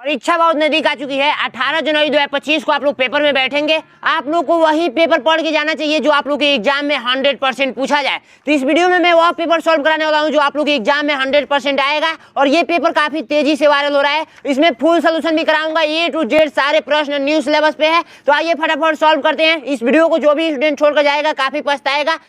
परीक्षा बहुत नजदीक आ चुकी है। 18 जनवरी 2025 को आप लोग पेपर में बैठेंगे। आप लोग को वही पेपर पढ़ के जाना चाहिए जो आप लोग के एग्जाम में 100% पूछा जाए। तो इस वीडियो में मैं वह पेपर सॉल्व कराने वाला हूं जो आप लोग के एग्जाम में 100% आएगा और ये पेपर काफी तेजी से वायरल हो रहा है। इसमें फुल सोल्यूशन भी कराऊंगा, A to Z सारे प्रश्न न्यू सिलेबस पे है। तो आइए फटाफट सॉल्व करते हैं। इस वीडियो को जो भी स्टूडेंट छोड़कर जाएगा काफी पछताएगा।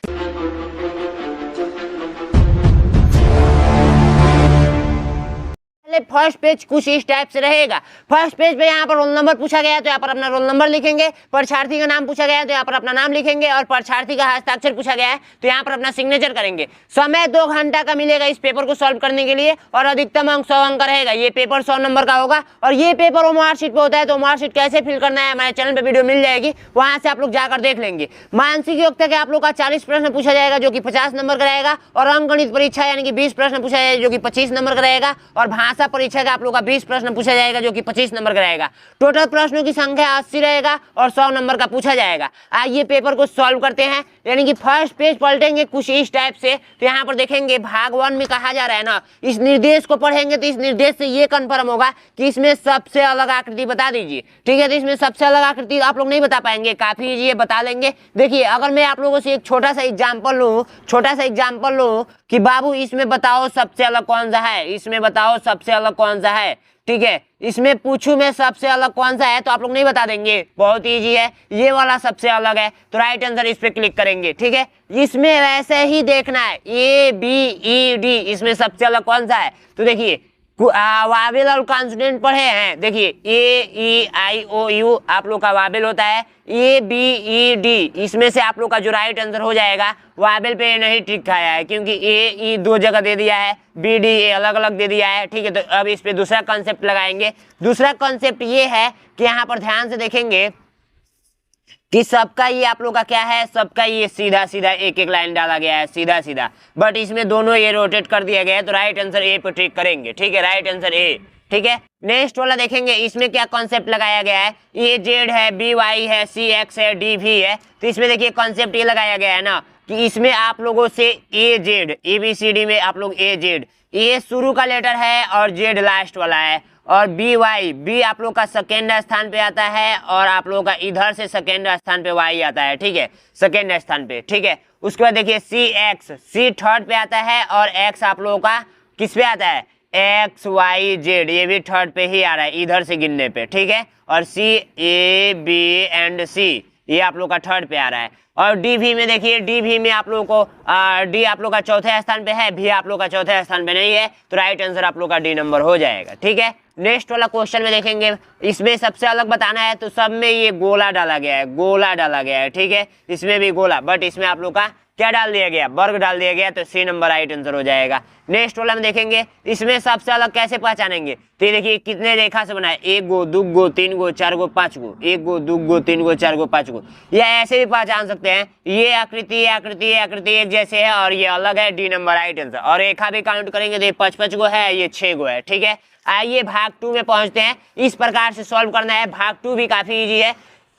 फर्स्ट पेज कुछ इस टाइप से रहेगा। फर्स्ट पेज पे यहाँ पर रोल नंबर पूछा गया है तो यहाँ पर अपना रोल नंबर लिखेंगे। परीक्षार्थी का नाम पूछा गया है तो यहाँ पर अपना नाम लिखेंगे और परीक्षार्थी का हस्ताक्षर पूछा गया है तो यहाँ पर अपना सिग्नेचर करेंगे। समय 2 घंटा का मिलेगा इस पेपर को सॉल्व करने के लिए और अधिकतम अंक 100 अंक का रहेगा। ये पेपर 100 नंबर का होगा और ये पेपर वो मार्कशीट पे होता है। तो मार्कशीट कैसे फिल करना है हमारे चैनल पे वीडियो मिल जाएगी, वहां से आप लोग जाकर देख लेंगे। मानसिक योग्यता के आप लोग का 40 प्रश्न पूछा जाएगा जो कि 50 नंबर का रहेगा और अंकगणित परीक्षा यानी कि 20 प्रश्न पूछा जाएगा जो कि 25 नंबर का रहेगा और भाषा परीक्षा का आप लोग 20 प्रश्न पूछा जाएगा जो कि 25 नंबर का रहेगा। टोटल प्रश्नों की संख्या 80 रहेगा और 100 नंबर का पूछा जाएगा। आइए पेपर को सॉल्व करते हैं। यानी कि फर्स्ट पेज पलटेंगे कुछ इस टाइप से। तो यहाँ पर देखेंगे भाग 1 में कहा जा रहा है ना, इस निर्देश को पढ़ेंगे तो इस निर्देश से ये कंफर्म होगा कि इसमें सबसे अलग आकृति बता दीजिए। ठीक है, तो इसमें सबसे अलग आकृति आप लोग नहीं बता पाएंगे, काफी इजी है, बता लेंगे। देखिए अगर मैं आप लोगों से एक छोटा सा एग्जाम्पल लूँ कि बाबू इसमें बताओ सबसे अलग कौन सा है, इसमें बताओ सबसे अलग कौन सा है। ठीक है, इसमें पूछूं मैं सबसे अलग कौन सा है तो आप लोग नहीं बता देंगे, बहुत इजी है, ये वाला सबसे अलग है। तो राइट आंसर इस पे क्लिक करेंगे। ठीक है, इसमें वैसे ही देखना है ABED, इसमें सबसे अलग कौन सा है। तो देखिए वावेल और कॉन्सोनेंट पढ़े हैं। देखिए AEIOU आप लोग का वावेल होता है, ABED इसमें से आप लोग का जो राइट आंसर हो जाएगा। वावेल पे नहीं टिक खाया है क्योंकि AE 2 जगह दे दिया है, BD अलग अलग दे दिया है। ठीक है, तो अब इस पे दूसरा कॉन्सेप्ट लगाएंगे। दूसरा कॉन्सेप्ट ये है कि यहाँ पर ध्यान से देखेंगे कि सबका ये आप लोग का क्या है, सबका ये सीधा सीधा एक एक लाइन डाला गया है, सीधा सीधा, बट इसमें दोनों ये रोटेट कर दिया गया है। तो राइट आंसर A पे टिक करेंगे। ठीक है, राइट आंसर A। ठीक है, नेक्स्ट वाला देखेंगे, इसमें क्या कॉन्सेप्ट लगाया गया है। AZ है, BY है, CX है, DV है। तो इसमें देखिए कॉन्सेप्ट ये लगाया गया है ना कि इसमें आप लोगों से AZ ABCD में आप लोग AZ, A शुरू का लेटर है और Z लास्ट वाला है और BY B आप लोग का सेकेंड स्थान पे आता है और आप लोग का इधर से सेकेंड स्थान पे Y आता है। ठीक है, सेकेंड स्थान पे। ठीक है, उसके बाद देखिए CX, C थर्ड पे आता है और X आप लोगों का किस पे आता है, XYZ ये भी थर्ड पे ही आ रहा है इधर से गिनने पे। ठीक है, और CAB एंड C ये आप लोग का थर्ड पे आ रहा है। और DV में देखिए, DV में आप लोगों को D आप लोग का चौथे स्थान पे है, V आप लोग का चौथे स्थान पे नहीं है। तो राइट आंसर आप लोग का D नंबर हो जाएगा। ठीक है, नेक्स्ट वाला क्वेश्चन में देखेंगे, इसमें सबसे अलग बताना है तो सब में ये गोला डाला गया है, गोला डाला गया है। ठीक है, इसमें भी गोला, बट इसमें आप लोग का क्या डाल दिया गया, वर्ग डाल दिया गया। तो C नंबर राइट आंसर हो जाएगा। नेक्स्ट वाला में देखेंगे, इसमें सबसे अलग कैसे पहचानेंगे। तो ये देखिए कितने रेखा से बना है, 1 गो 2 गो 3 गो 4 गो 5 गो, 1 गो 2 गो 3 गो 4 गो 5 गो, या ऐसे भी पहचान सकते हैं। ये आकृति एक जैसे है और ये अलग है, D नंबर राइट आंसर। और रेखा भी काउंट करेंगे तो ये 5 गो है, ये 6 गो है। ठीक है, आइए भाग 2 में पहुंचते हैं। इस प्रकार से सॉल्व करना है। भाग 2 भी काफी इजी है,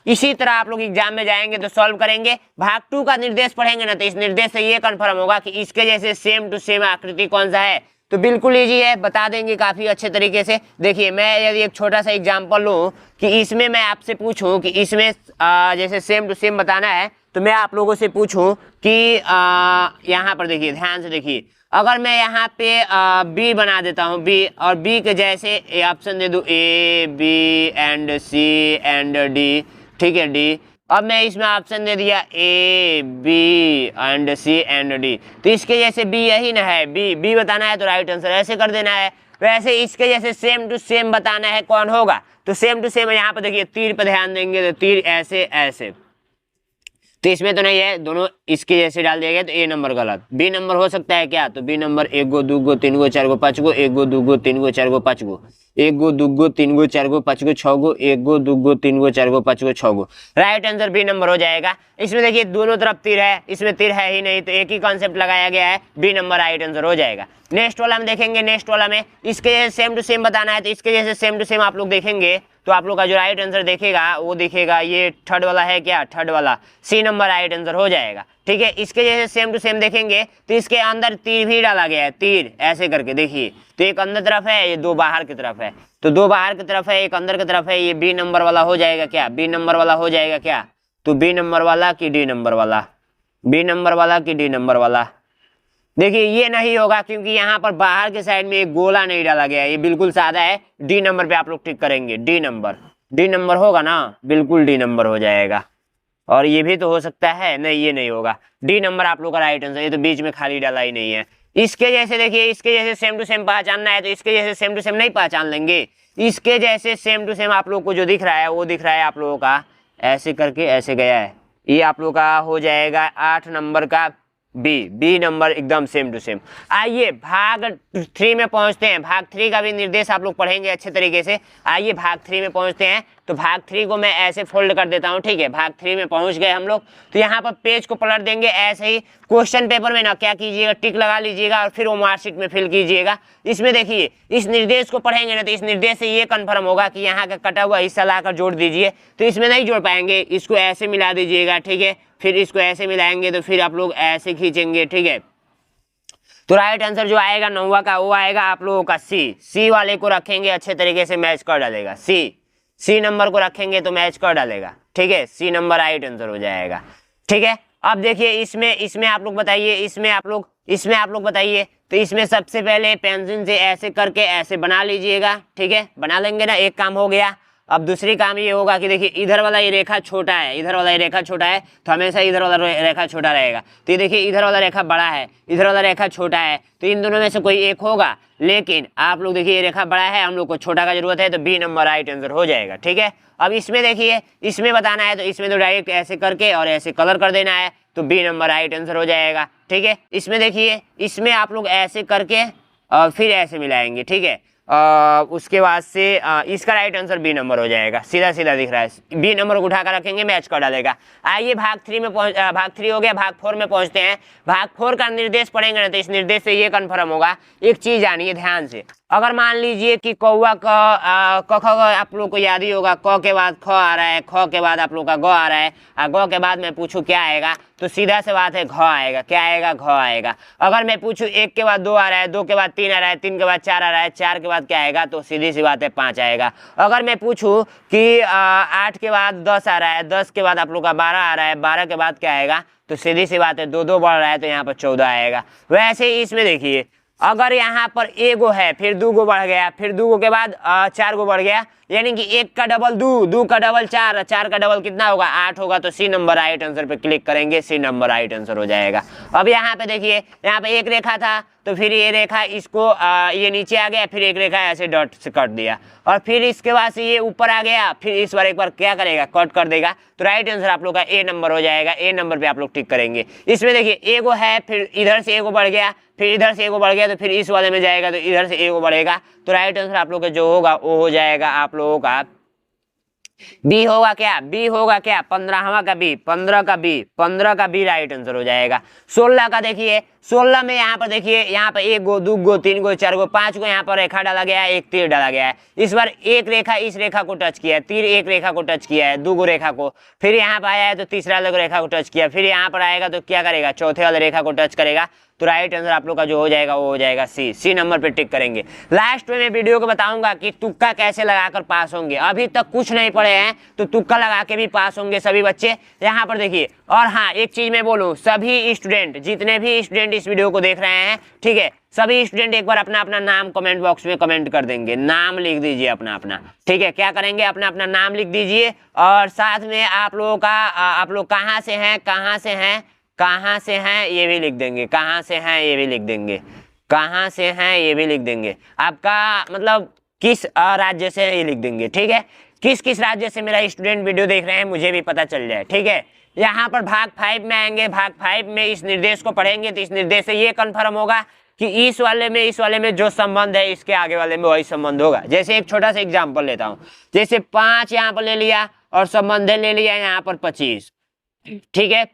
इसी तरह आप लोग एग्जाम में जाएंगे तो सॉल्व करेंगे। भाग 2 का निर्देश पढ़ेंगे ना तो इस निर्देश से ये कंफर्म होगा कि इसके जैसे सेम टू सेम आकृति कौन सा है। तो बिल्कुल इजी है, बता देंगे काफी अच्छे तरीके से। देखिए मैं यदि एक छोटा सा एग्जांपल लूं कि इसमें मैं आपसे पूछूं कि इसमें जैसे सेम टू सेम बताना है तो मैं आप लोगों से पूछूं कि यहाँ पर देखिए, ध्यान से देखिए, अगर मैं यहाँ पे B बना देता हूँ, B, और B के जैसे ऑप्शन दे दूँ A B and C and D। ठीक है, D। अब मैं इसमें ऑप्शन दे दिया A B and C and D। तो इसके जैसे B यही ना है, B बताना है तो राइट आंसर ऐसे कर देना है। वैसे इसके जैसे सेम टू सेम बताना है कौन होगा, तो सेम टू सेम यहाँ पर देखिए तीर पर ध्यान देंगे तो तीर ऐसे ऐसे, तो इसमें तो नहीं है, दोनों इसके जैसे डाल दिया गया। तो A नंबर गलत। B नंबर हो सकता है क्या, तो B नंबर 1 गो 2 गो 3 गो 4 गो 5 गो, 1 गो 2 गो 3 गो 4 गो 5 गो, 1 गो 2 गो 3 गो 4 गो 5 गो 6 गो, 1 गो 2 गो 3 गो 4 गो 5 गो 6 गो। राइट आंसर B नंबर हो जाएगा। इसमें देखिए दोनों तरफ तीर है, इसमें तीर है ही नहीं, तो एक ही कॉन्सेप्ट लगाया गया है, B नंबर राइट आंसर हो जाएगा। नेक्स्ट वाला में देखेंगे, नेक्स्ट वाला में इसके जैसे सेम टू सेम बताना है तो इसके जैसे सेम टू सेम आप लोग देखेंगे तो आप लोग का जो राइट आंसर देखेगा वो दिखेगा ये थर्ड वाला है क्या, थर्ड वाला सी नंबर राइट आंसर हो जाएगा। ठीक है, इसके जैसे सेम टू सेम देखेंगे तो इसके अंदर तीर भी डाला गया है, तीर ऐसे करके देखिए, तो एक अंदर तरफ है, ये दो बाहर की तरफ है, तो दो बाहर की तरफ है एक अंदर की तरफ है, ये बी नंबर वाला हो जाएगा क्या, बी नंबर वाला हो जाएगा क्या, तो बी नंबर वाला कि डी नंबर वाला, बी नंबर वाला कि डी नंबर वाला। देखिए ये नहीं होगा क्योंकि यहाँ पर बाहर के साइड में एक गोला नहीं डाला गया है, ये बिल्कुल सादा है। डी नंबर पे आप लोग टिक करेंगे, डी नंबर, डी नंबर होगा ना, बिल्कुल डी नंबर हो जाएगा। और ये भी तो हो सकता है, नहीं ये नहीं होगा, डी नंबर आप लोग का राइट आंसर, ये तो बीच में खाली डाला ही नहीं है। इसके जैसे देखिए, इसके जैसे सेम टू सेम पहचानना है तो इसके जैसे सेम टू सेम नहीं पहचान लेंगे, इसके जैसे सेम टू सेम आप लोग को जो दिख रहा है वो दिख रहा है आप लोगों का ऐसे करके ऐसे गया है, ये आप लोग का हो जाएगा 8 नंबर का बी, बी नंबर एकदम सेम टू सेम। आइए भाग 3 में पहुंचते हैं, भाग 3 का भी निर्देश आप लोग पढ़ेंगे अच्छे तरीके से। आइए भाग 3 में पहुंचते हैं, तो भाग 3 को मैं ऐसे फोल्ड कर देता हूं, ठीक है। भाग 3 में पहुंच गए हम लोग, तो यहाँ पर पेज को पलट देंगे ऐसे ही। क्वेश्चन पेपर में ना क्या कीजिएगा, टिक लगा लीजिएगा और फिर वो मार्कशीट में फिल कीजिएगा। इसमें देखिए इस निर्देश को पढ़ेंगे ना तो इस निर्देश से ये कन्फर्म होगा कि यहाँ का कटा हुआ हिस्सा लाकर जोड़ दीजिए, तो इसमें नहीं जोड़ पाएंगे, इसको ऐसे मिला दीजिएगा, ठीक है। फिर इसको ऐसे मिलाएंगे तो फिर आप लोग ऐसे खींचेंगे, ठीक है। तो राइट आंसर जो आएगा 9वां का वो आएगा आप लोगों का सी, सी वाले को रखेंगे अच्छे तरीके से मैच कर डालेगा, सी नंबर को रखेंगे तो मैच कर डालेगा, ठीक है। सी नंबर राइट आंसर हो जाएगा, ठीक है। अब देखिए इसमें आप लोग बताइए, इसमें आप लोग बताइए, तो इसमें सबसे पहले पेंसिल से ऐसे करके ऐसे बना लीजिएगा, ठीक है। बना लेंगे ना, एक काम हो गया। अब दूसरी काम ये होगा कि देखिए इधर वाला ये रेखा छोटा है, इधर वाला ये रेखा छोटा है, तो हमेशा इधर वाला रेखा छोटा रहेगा। तो ये देखिए इधर वाला रेखा बड़ा है, इधर वाला रेखा छोटा है, तो इन दोनों में से कोई एक होगा। लेकिन आप लोग देखिए ये रेखा बड़ा है, हम लोग को छोटा का जरूरत है, तो बी नंबर राइट आंसर हो जाएगा, ठीक है। अब इसमें देखिए, इसमें बताना है तो इसमें तो डायरेक्ट ऐसे करके और ऐसे कलर कर देना है, तो बी नंबर राइट आंसर हो जाएगा, ठीक है। इसमें देखिए, इसमें आप लोग ऐसे करके और फिर ऐसे मिलाएंगे, ठीक है। उसके बाद से इसका राइट आंसर बी नंबर हो जाएगा, सीधा सीधा दिख रहा है, बी नंबर को उठा कर रखेंगे, मैच कर डालेगा। आइए भाग 3 में भाग 3 हो गया, भाग 4 में पहुंचते हैं। भाग 4 का निर्देश पढ़ेंगे ना तो इस निर्देश से ये कन्फर्म होगा। एक चीज जानिए ध्यान से, अगर मान लीजिए कि कौवा क ख आप लोग को याद ही होगा, क के बाद ख आ रहा है, ख के बाद आप लोग का ग आ रहा है, ग के बाद मैं पूछूं क्या आएगा, तो सीधा से बात है घ आएगा, क्या आएगा, घ आएगा। अगर मैं पूछूं 1 के बाद 2 आ रहा है, 2 के बाद 3 आ रहा है, 3 के बाद 4 आ रहा है, 4 के बाद क्या आएगा, तो सीधी सी बात है 5 आएगा। अगर मैं पूछूं कि 8 के बाद 10 आ रहा है, 10 के बाद आप लोग का 12 आ रहा है, 12 के बाद क्या आएगा, तो सीधी सी बात है 2 बढ़ रहा है, तो यहाँ पर 14 आएगा। वैसे ही इसमें देखिए, अगर यहाँ पर एगो है, फिर 2 गो बढ़ गया, फिर 2 गो के बाद 4 गो बढ़ गया, यानी कि 1 का डबल 2, 2 का डबल 4, 4 का डबल कितना होगा, 8 होगा। तो सी नंबर राइट आंसर पे क्लिक करेंगे, सी नंबर राइट आंसर हो जाएगा। अब यहाँ पे देखिए, यहाँ पे एक रेखा था, तो फिर ये रेखा इसको ये नीचे आ गया, फिर एक रेखा ऐसे डॉट से काट दिया, और फिर इसके बाद से ये ऊपर आ गया, फिर इस बार एक बार क्या करेगा, कट कर देगा। तो राइट आंसर आप लोग का ए नंबर हो जाएगा, ए नंबर पे आप लोग टिक करेंगे। इसमें देखिए एगो है, फिर इधर से एगो बढ़ गया, फिर इधर से एगो बढ़ गया, तो फिर इस वाले में जाएगा, तो इधर से एगो बढ़ेगा। तो राइट आंसर आप लोग का जो होगा वो हो जाएगा आप लोगों का बी होगा क्या, बी होगा क्या, 15वां का बी, 15 का बी, 15 का बी राइट आंसर हो जाएगा। 16 का देखिए, 16 में यहाँ पर देखिए, यहाँ पर 1 गो, 2 गो, 3 गो, 4 गो, 5 गो यहाँ पर रेखा डाला गया है, एक तीर डाला गया है। इस बार एक रेखा इस रेखा को टच किया है, तीर एक रेखा को टच किया है, 2 गो रेखा को, फिर यहाँ पर आया है तो तीसरा वाले रेखा को टच किया, फिर यहाँ पर आएगा तो क्या करेगा, चौथे वाले रेखा को टच करेगा। तो राइट आंसर आप लोग का जो हो जाएगा वो हो जाएगा सी, सी नंबर पे टिक करेंगे। लास्ट में मैं वीडियो को बताऊंगा कि तुक्का कैसे लगाकर पास होंगे। अभी तक कुछ नहीं पढ़े हैं तो तुक्का लगा के भी पास होंगे सभी बच्चे। यहाँ पर देखिए, और हाँ एक चीज मैं बोलूँ, सभी स्टूडेंट, जितने भी स्टूडेंट इस वीडियो को देख रहे हैं, ठीक है, सभी स्टूडेंट एक बार अपना अपना नाम कमेंट बॉक्स में कमेंट कर देंगे, नाम लिख दीजिए अपना अपना, ठीक है। क्या करेंगे, अपना अपना नाम लिख दीजिए, और साथ में आप लोगों का आप लोग कहाँ से हैं, कहाँ से हैं, कहाँ से हैं ये भी लिख देंगे, कहाँ से हैं ये भी लिख देंगे, कहाँ से हैं ये भी लिख देंगे, आपका मतलब किस राज्य से है ये लिख देंगे, ठीक है। किस किस राज्य से मेरा स्टूडेंट वीडियो देख रहे हैं मुझे भी पता चल जाए, ठीक है। यहाँ पर भाग 5 में आएंगे, भाग 5 में इस निर्देश को पढ़ेंगे, तो इस निर्देश से ये कन्फर्म होगा कि इस वाले में जो संबंध है इसके आगे वाले में वही संबंध होगा। जैसे एक छोटा सा एग्जाम्पल लेता हूँ, जैसे 5 यहाँ पर ले लिया और संबंध ले लिया यहाँ पर 25, ठीक है।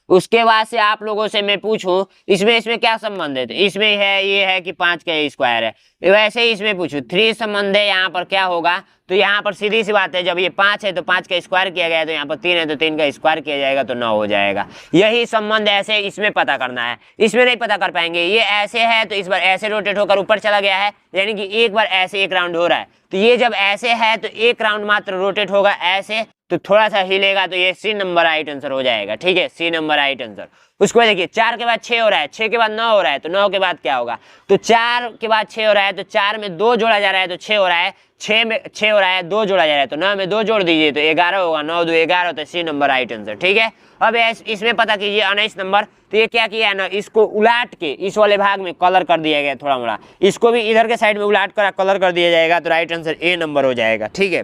उसके बाद से आप लोगों से मैं पूछूं इसमें क्या संबंध है, तो इसमें है ये है कि 5 का स्क्वायर है। वैसे ही इसमें पूछूं 3 संबंध है, यहाँ पर क्या होगा, तो यहाँ पर सीधी सी बात है, जब ये 5 है तो 5 का स्क्वायर किया गया है, तो यहाँ पर 3 है तो 3 का स्क्वायर किया जाएगा तो 9 हो जाएगा। यही संबंध ऐसे इसमें पता करना है, इसमें नहीं पता कर पाएंगे। ये ऐसे है तो इस बार ऐसे रोटेट होकर ऊपर चला गया है, यानी कि एक बार ऐसे एक राउंड हो रहा है, तो ये जब ऐसे है तो एक राउंड मात्र रोटेट होगा ऐसे, तो थोड़ा सा हिलेगा, तो ये सी नंबर राइट आंसर हो जाएगा। ठीक है, सी नंबर राइट आंसर। उसको देखिए 4 के बाद 6 हो रहा है, 6 के बाद 9 हो रहा है, तो 9 के बाद क्या होगा, तो 4 के बाद 6 हो रहा है, तो 4 में 2 जोड़ा जा रहा है तो 6 हो रहा है, 6 में 6 हो रहा है 2 जोड़ा जा रहा है, तो 9 में 2 जोड़ दीजिए तो 11 होगा, 9 2 11, तो सी नंबर राइट आंसर। ठीक है, अब इसमें पता कीजिए 19 नंबर, तो ये क्या किया है ना, इसको उलाट के इस वाले भाग में कलर कर दिया गया थोड़ा मोड़ा, इसको भी इधर के साइड में उलाट कर कलर कर दिया जाएगा, तो राइट आंसर ए नंबर हो जाएगा। ठीक है,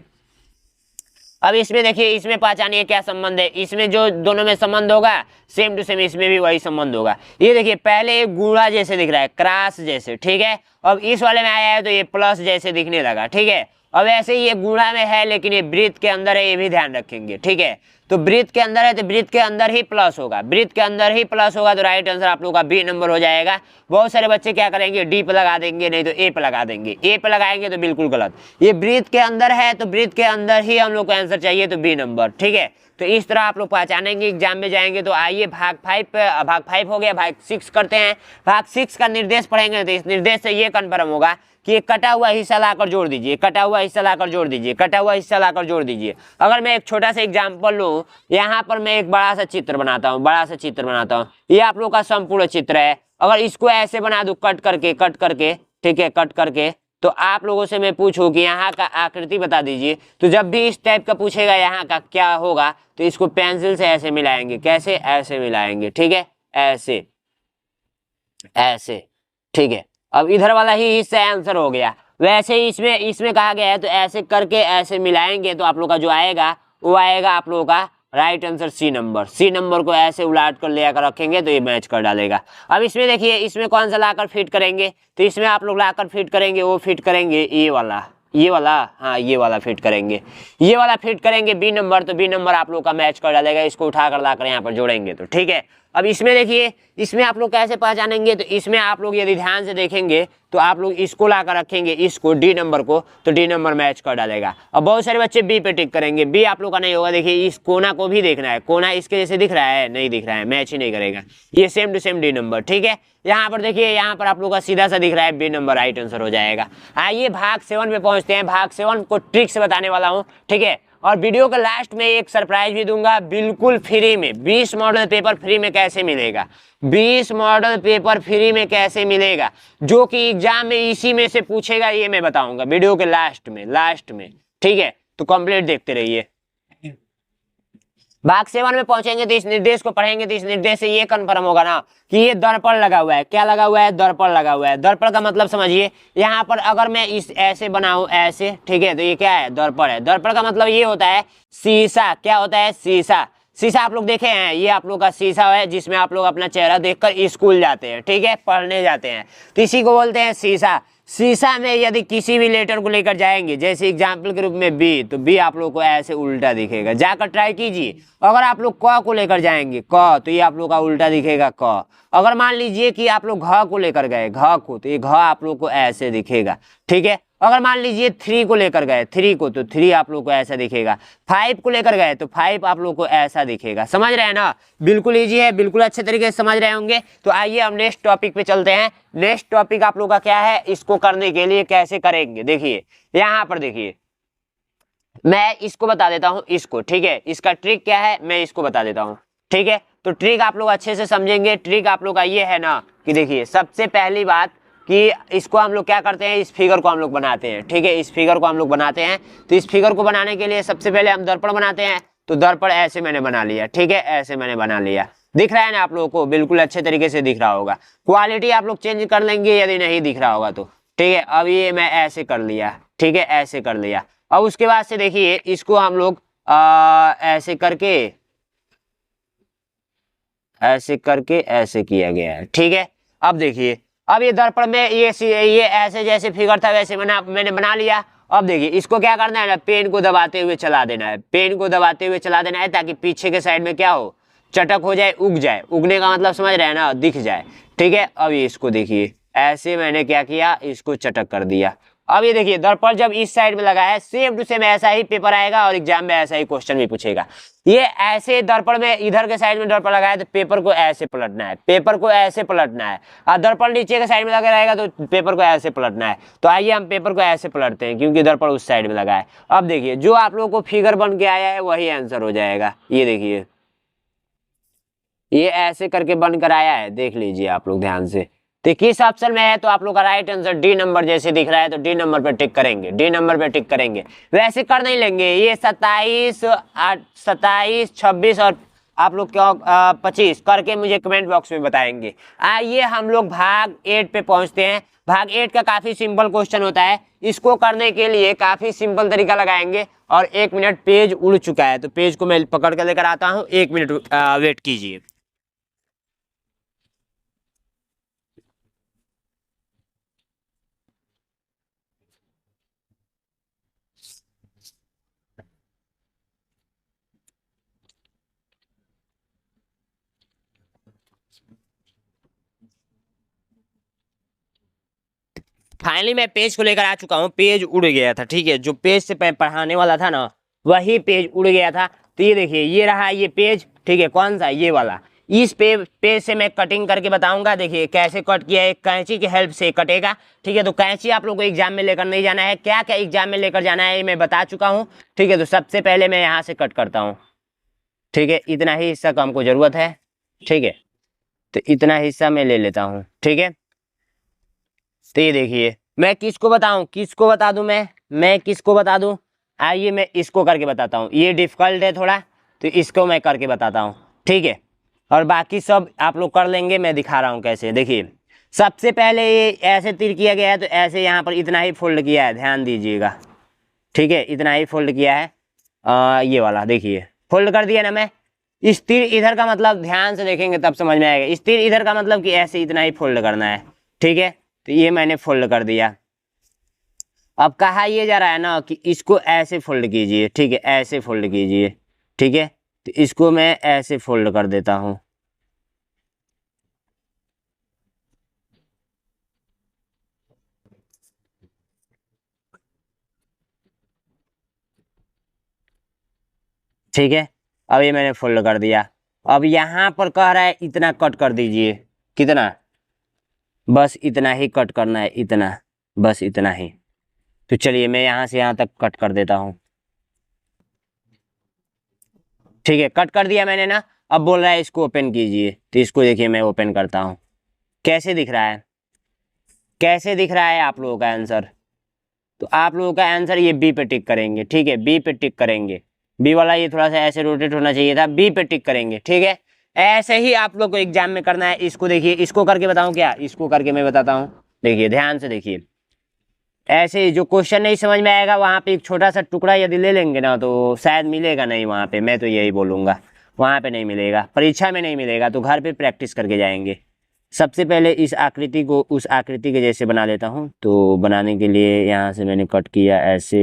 अब इसमें देखिए, इसमें पहचानिए क्या संबंध है, इसमें जो दोनों में संबंध होगा सेम टू सेम इसमें भी वही संबंध होगा। ये देखिए पहले एक गुणा जैसे दिख रहा है, क्रॉस जैसे, ठीक है, अब इस वाले में आया है तो ये प्लस जैसे दिखने लगा। ठीक है, अब ऐसे ही ये गुणा में है लेकिन ये वृत्त के अंदर है, ये भी ध्यान रखेंगे। ठीक है, तो वृत्त के अंदर है तो वृत्त के अंदर ही प्लस होगा, वृत्त के अंदर ही प्लस होगा, तो राइट आंसर आप लोग का बी नंबर हो जाएगा। बहुत सारे बच्चे क्या करेंगे, डी पे लगा देंगे, नहीं तो ए पे लगा देंगे, ए पे लगाएंगे तो बिल्कुल गलत। ये वृत्त के अंदर है तो वृत्त के अंदर ही हम लोग को आंसर चाहिए, तो बी नंबर। ठीक है, तो इस तरह आप लोग पहचानेंगे एग्जाम में जाएंगे। तो आइए भाग 5 हो गया, भाग 6 करते हैं। भाग 6 का निर्देश पढ़ेंगे तो इस निर्देश से ये कन्फर्म होगा कि एक कटा हुआ हिस्सा लाकर जोड़ दीजिए, कटा हुआ हिस्सा लाकर जोड़ दीजिए, कटा हुआ हिस्सा लाकर जोड़ दीजिए। अगर मैं एक छोटा सा एग्जाम्पल लूँ, यहाँ पर मैं एक बड़ा सा चित्र बनाता हूँ, बड़ा सा चित्र बनाता हूँ, ये आप लोग का संपूर्ण चित्र है। अगर इसको ऐसे बना दूँ कट करके, ठीक है, कट करके, तो आप लोगों से मैं पूछूं कि यहाँ का आकृति बता दीजिए, तो जब भी इस टाइप का पूछेगा यहाँ का क्या होगा, तो इसको पेंसिल से ऐसे मिलाएंगे, कैसे, ऐसे मिलाएंगे। ठीक है, ऐसे ऐसे। ठीक है, अब इधर वाला ही हिस्सा आंसर हो गया। वैसे ही इसमें कहा गया है तो ऐसे करके ऐसे मिलाएंगे तो आप लोग का जो आएगा वो आएगा आप लोगों का right answer C number. C number को ऐसे उलाट कर ले आकर रखेंगे तो ये मैच कर डालेगा। अब इसमें देखिए, इसमें कौन सा लाकर फिट करेंगे, तो इसमें आप लोग लाकर फिट करेंगे, वो फिट करेंगे ये वाला, हाँ ये वाला फिट करेंगे, ये वाला फिट करेंगे बी नंबर, तो बी नंबर आप लोग का मैच कर डालेगा। इसको उठाकर लाकर यहाँ पर जोड़ेंगे तो ठीक है। अब इसमें देखिए, इसमें आप लोग कैसे पहचानेंगे, तो इसमें आप लोग यदि ध्यान से देखेंगे तो आप लोग इसको लाकर रखेंगे, इसको डी नंबर को, तो डी नंबर मैच कर डालेगा। अब बहुत सारे बच्चे बी पे टिक करेंगे, बी आप लोग का नहीं होगा। देखिए इस कोना को भी देखना है, कोना इसके जैसे दिख रहा है, नहीं दिख रहा है, मैच ही नहीं करेगा, ये same to same D number. ठीक है, यहाँ पर देखिए, यहाँ पर आप लोग का सीधा सा दिख रहा है, बी नंबर राइट आंसर हो जाएगा। आइए भाग 7 पे पहुंचते हैं। भाग 7 को ट्रिक से बताने वाला हूँ, ठीक है, और वीडियो के लास्ट में एक सरप्राइज भी दूंगा बिल्कुल फ्री में। 20 मॉडल पेपर फ्री में कैसे मिलेगा, 20 मॉडल पेपर फ्री में कैसे मिलेगा, जो कि एग्जाम में इसी में से पूछेगा, ये मैं बताऊंगा वीडियो के लास्ट में। ठीक है, तो कंप्लीट देखते रहिए। भाग 7 में पहुंचेंगे तो इस निर्देश को पढ़ेंगे, तो इस निर्देश से ये कंफर्म होगा ना कि ये दर्पण लगा हुआ है। क्या लगा हुआ है, दर्पण लगा हुआ है। दर्पण का मतलब समझिए, यहाँ पर अगर मैं इस ऐसे बनाऊं ऐसे, ठीक है, तो ये क्या है, दर्पण है। दर्पण का मतलब ये होता है शीशा। क्या होता है, शीशा। शीशा आप लोग देखे हैं, ये आप लोग का शीशा है जिसमें आप लोग अपना चेहरा देखकर स्कूल जाते हैं, ठीक है, पढ़ने जाते हैं, तो इसी को बोलते हैं शीशा। शीशा में यदि किसी भी लेटर को लेकर जाएंगे, जैसे एग्जाम्पल के रूप में बी, तो बी आप लोग को ऐसे उल्टा दिखेगा। जाकर ट्राई कीजिए। अगर आप लोग क को लेकर जाएंगे, क, तो ये आप लोग का उल्टा दिखेगा क। अगर मान लीजिए कि आप लोग घ को लेकर गए, घ को, तो ये घ आप लोग को ऐसे दिखेगा। ठीक है, अगर मान लीजिए 3 को लेकर गए, 3 को, तो 3 आप लोग को ऐसा दिखेगा। 5 को लेकर गए तो 5 आप लोग को ऐसा दिखेगा। समझ रहे हैं ना, बिल्कुल इजी है, बिल्कुल अच्छे तरीके से समझ रहे होंगे। तो आइए हम नेक्स्ट टॉपिक पे चलते हैं। नेक्स्ट टॉपिक आप लोग का क्या है, इसको करने के लिए कैसे करेंगे, देखिए यहाँ पर देखिए, मैं इसको बता देता हूँ, इसको, ठीक है, इसका ट्रिक क्या है मैं इसको बता देता हूँ। ठीक है, तो ट्रिक आप लोग अच्छे से समझेंगे। ट्रिक आप लोग का ये है ना कि देखिए, सबसे पहली बात कि इसको हम लोग क्या करते हैं, इस फिगर को हम लोग बनाते हैं। ठीक है, इस फिगर को हम लोग बनाते हैं। तो इस फिगर को बनाने के लिए सबसे पहले हम दर्पण बनाते हैं। तो दर्पण ऐसे मैंने बना लिया, ठीक है, ऐसे मैंने बना लिया। दिख रहा है ना आप लोगों को, बिल्कुल अच्छे तरीके से दिख रहा होगा। क्वालिटी आप लोग चेंज कर लेंगे यदि नहीं दिख रहा होगा तो। ठीक है, अब ये मैं ऐसे कर लिया, ठीक है, ऐसे कर लिया। अब उसके बाद से देखिए, इसको हम लोग ऐसे करके ऐसे किया गया है। ठीक है, अब देखिए, अब ये दर्पण में ये ऐसे जैसे फिगर था वैसे मैंने बना लिया। अब देखिए, इसको क्या करना है ना, पेन को दबाते हुए चला देना है, पेन को दबाते हुए चला देना है, ताकि पीछे के साइड में क्या हो, चटक हो जाए, उग जाए, उगने का मतलब समझ रहे हैं ना, दिख जाए। ठीक है, अब ये इसको देखिए, ऐसे मैंने क्या किया, इसको चटक कर दिया। अब ये देखिए दर्पण जब इस साइड में लगा है, सेम टू सेम ऐसा ही पेपर आएगा और एग्जाम में ऐसा ही क्वेश्चन भी पूछेगा। ये ऐसे दर्पण में इधर के साइड में दर्पण लगाया तो पेपर को ऐसे पलटना है, पेपर को ऐसे पलटना है। और दर्पण नीचे के साइड में लगा रहेगा तो पेपर को ऐसे पलटना है। तो आइए हम पेपर को ऐसे पलटते हैं, क्योंकि दर्पण उस साइड में लगा है। अब देखिए जो आप लोगों को फिगर बन के आया है वही आंसर हो जाएगा। ये देखिए, ये ऐसे करके बनकर आया है, देख लीजिए आप लोग ध्यान से। तो किस ऑप्शन में है, तो आप लोग का राइट आंसर डी नंबर जैसे दिख रहा है, तो डी नंबर पे टिक करेंगे, डी नंबर पे टिक करेंगे। वैसे कर नहीं लेंगे, ये 27, 26 और आप लोग क्यों 25 करके मुझे कमेंट बॉक्स में बताएंगे। आइए हम लोग भाग 8 पे पहुंचते हैं। भाग 8 का काफी सिंपल क्वेश्चन होता है। इसको करने के लिए काफी सिंपल तरीका लगाएंगे। और 1 मिनट, पेज उड़ चुका है तो पेज को मैं पकड़ कर लेकर आता हूँ, 1 मिनट वेट कीजिए। फाइनली मैं पेज को लेकर आ चुका हूँ। पेज उड़ गया था, ठीक है, जो पेज से पढ़ाने वाला था ना वही पेज उड़ गया था। तो ये देखिए, ये रहा ये पेज, ठीक है, कौन सा, ये वाला। इस पेज से मैं कटिंग करके बताऊंगा। देखिए कैसे कट किया है, कैंची की हेल्प से कटेगा। ठीक है, तो कैंची आप लोग को एग्जाम में लेकर नहीं जाना है। क्या क्या एग्जाम में लेकर जाना है ये मैं बता चुका हूँ। ठीक है, तो सबसे पहले मैं यहाँ से कट करता हूँ। ठीक है, इतना ही हिस्सा का हमको जरूरत है। ठीक है, तो इतना हिस्सा मैं ले लेता हूँ। ठीक है, तो ये देखिए, मैं किसको बताऊं, किसको बता दूं, मैं किसको बता दूं। आइए मैं इसको करके बताता हूँ। ये डिफिकल्ट है थोड़ा, तो इसको मैं करके बताता हूँ। ठीक है, और बाकी सब आप लोग कर लेंगे, मैं दिखा रहा हूँ कैसे। देखिए सबसे पहले ये ऐसे तीर किया गया है, तो ऐसे यहाँ पर इतना ही फोल्ड किया है, ध्यान दीजिएगा। ठीक है, इतना ही फोल्ड किया है। ये वाला देखिए, फोल्ड कर दिया ना मैं। इस तीर इधर का मतलब ध्यान से देखेंगे तब समझ में आएगा। इस तीर इधर का मतलब कि ऐसे इतना ही फोल्ड करना है। ठीक है, तो ये मैंने फोल्ड कर दिया। अब कहा ये जा रहा है ना कि इसको ऐसे फोल्ड कीजिए। ठीक है, ऐसे फोल्ड कीजिए। ठीक है, तो इसको मैं ऐसे फोल्ड कर देता हूँ। ठीक है, अब ये मैंने फोल्ड कर दिया। अब यहाँ पर कह रहा है इतना कट कर दीजिए। कितना, बस इतना ही कट करना है, इतना, बस इतना ही। तो चलिए मैं यहाँ से यहाँ तक कट कर देता हूँ। ठीक है, कट कर दिया मैंने ना। अब बोल रहा है इसको ओपन कीजिए, तो इसको देखिए मैं ओपन करता हूँ। कैसे दिख रहा है, कैसे दिख रहा है आप लोगों का आंसर। तो आप लोगों का आंसर ये बी पे टिक करेंगे। ठीक है, बी पे टिक करेंगे। बी वाला ये थोड़ा सा ऐसे रोटेट होना चाहिए था, बी पे टिक करेंगे। ठीक है, ऐसे ही आप लोग को एग्जाम में करना है। इसको देखिए, इसको करके बताऊं क्या, इसको करके मैं बताता हूँ। देखिए ध्यान से देखिए, ऐसे जो क्वेश्चन नहीं समझ में आएगा वहां पे एक छोटा सा टुकड़ा यदि ले लेंगे ना तो शायद मिलेगा नहीं वहां पे, मैं तो यही बोलूंगा। वहां पे नहीं मिलेगा, परीक्षा में नहीं मिलेगा, तो घर पे प्रैक्टिस करके जाएंगे। सबसे पहले इस आकृति को उस आकृति के जैसे बना लेता हूँ। तो बनाने के लिए यहाँ से मैंने कट किया ऐसे।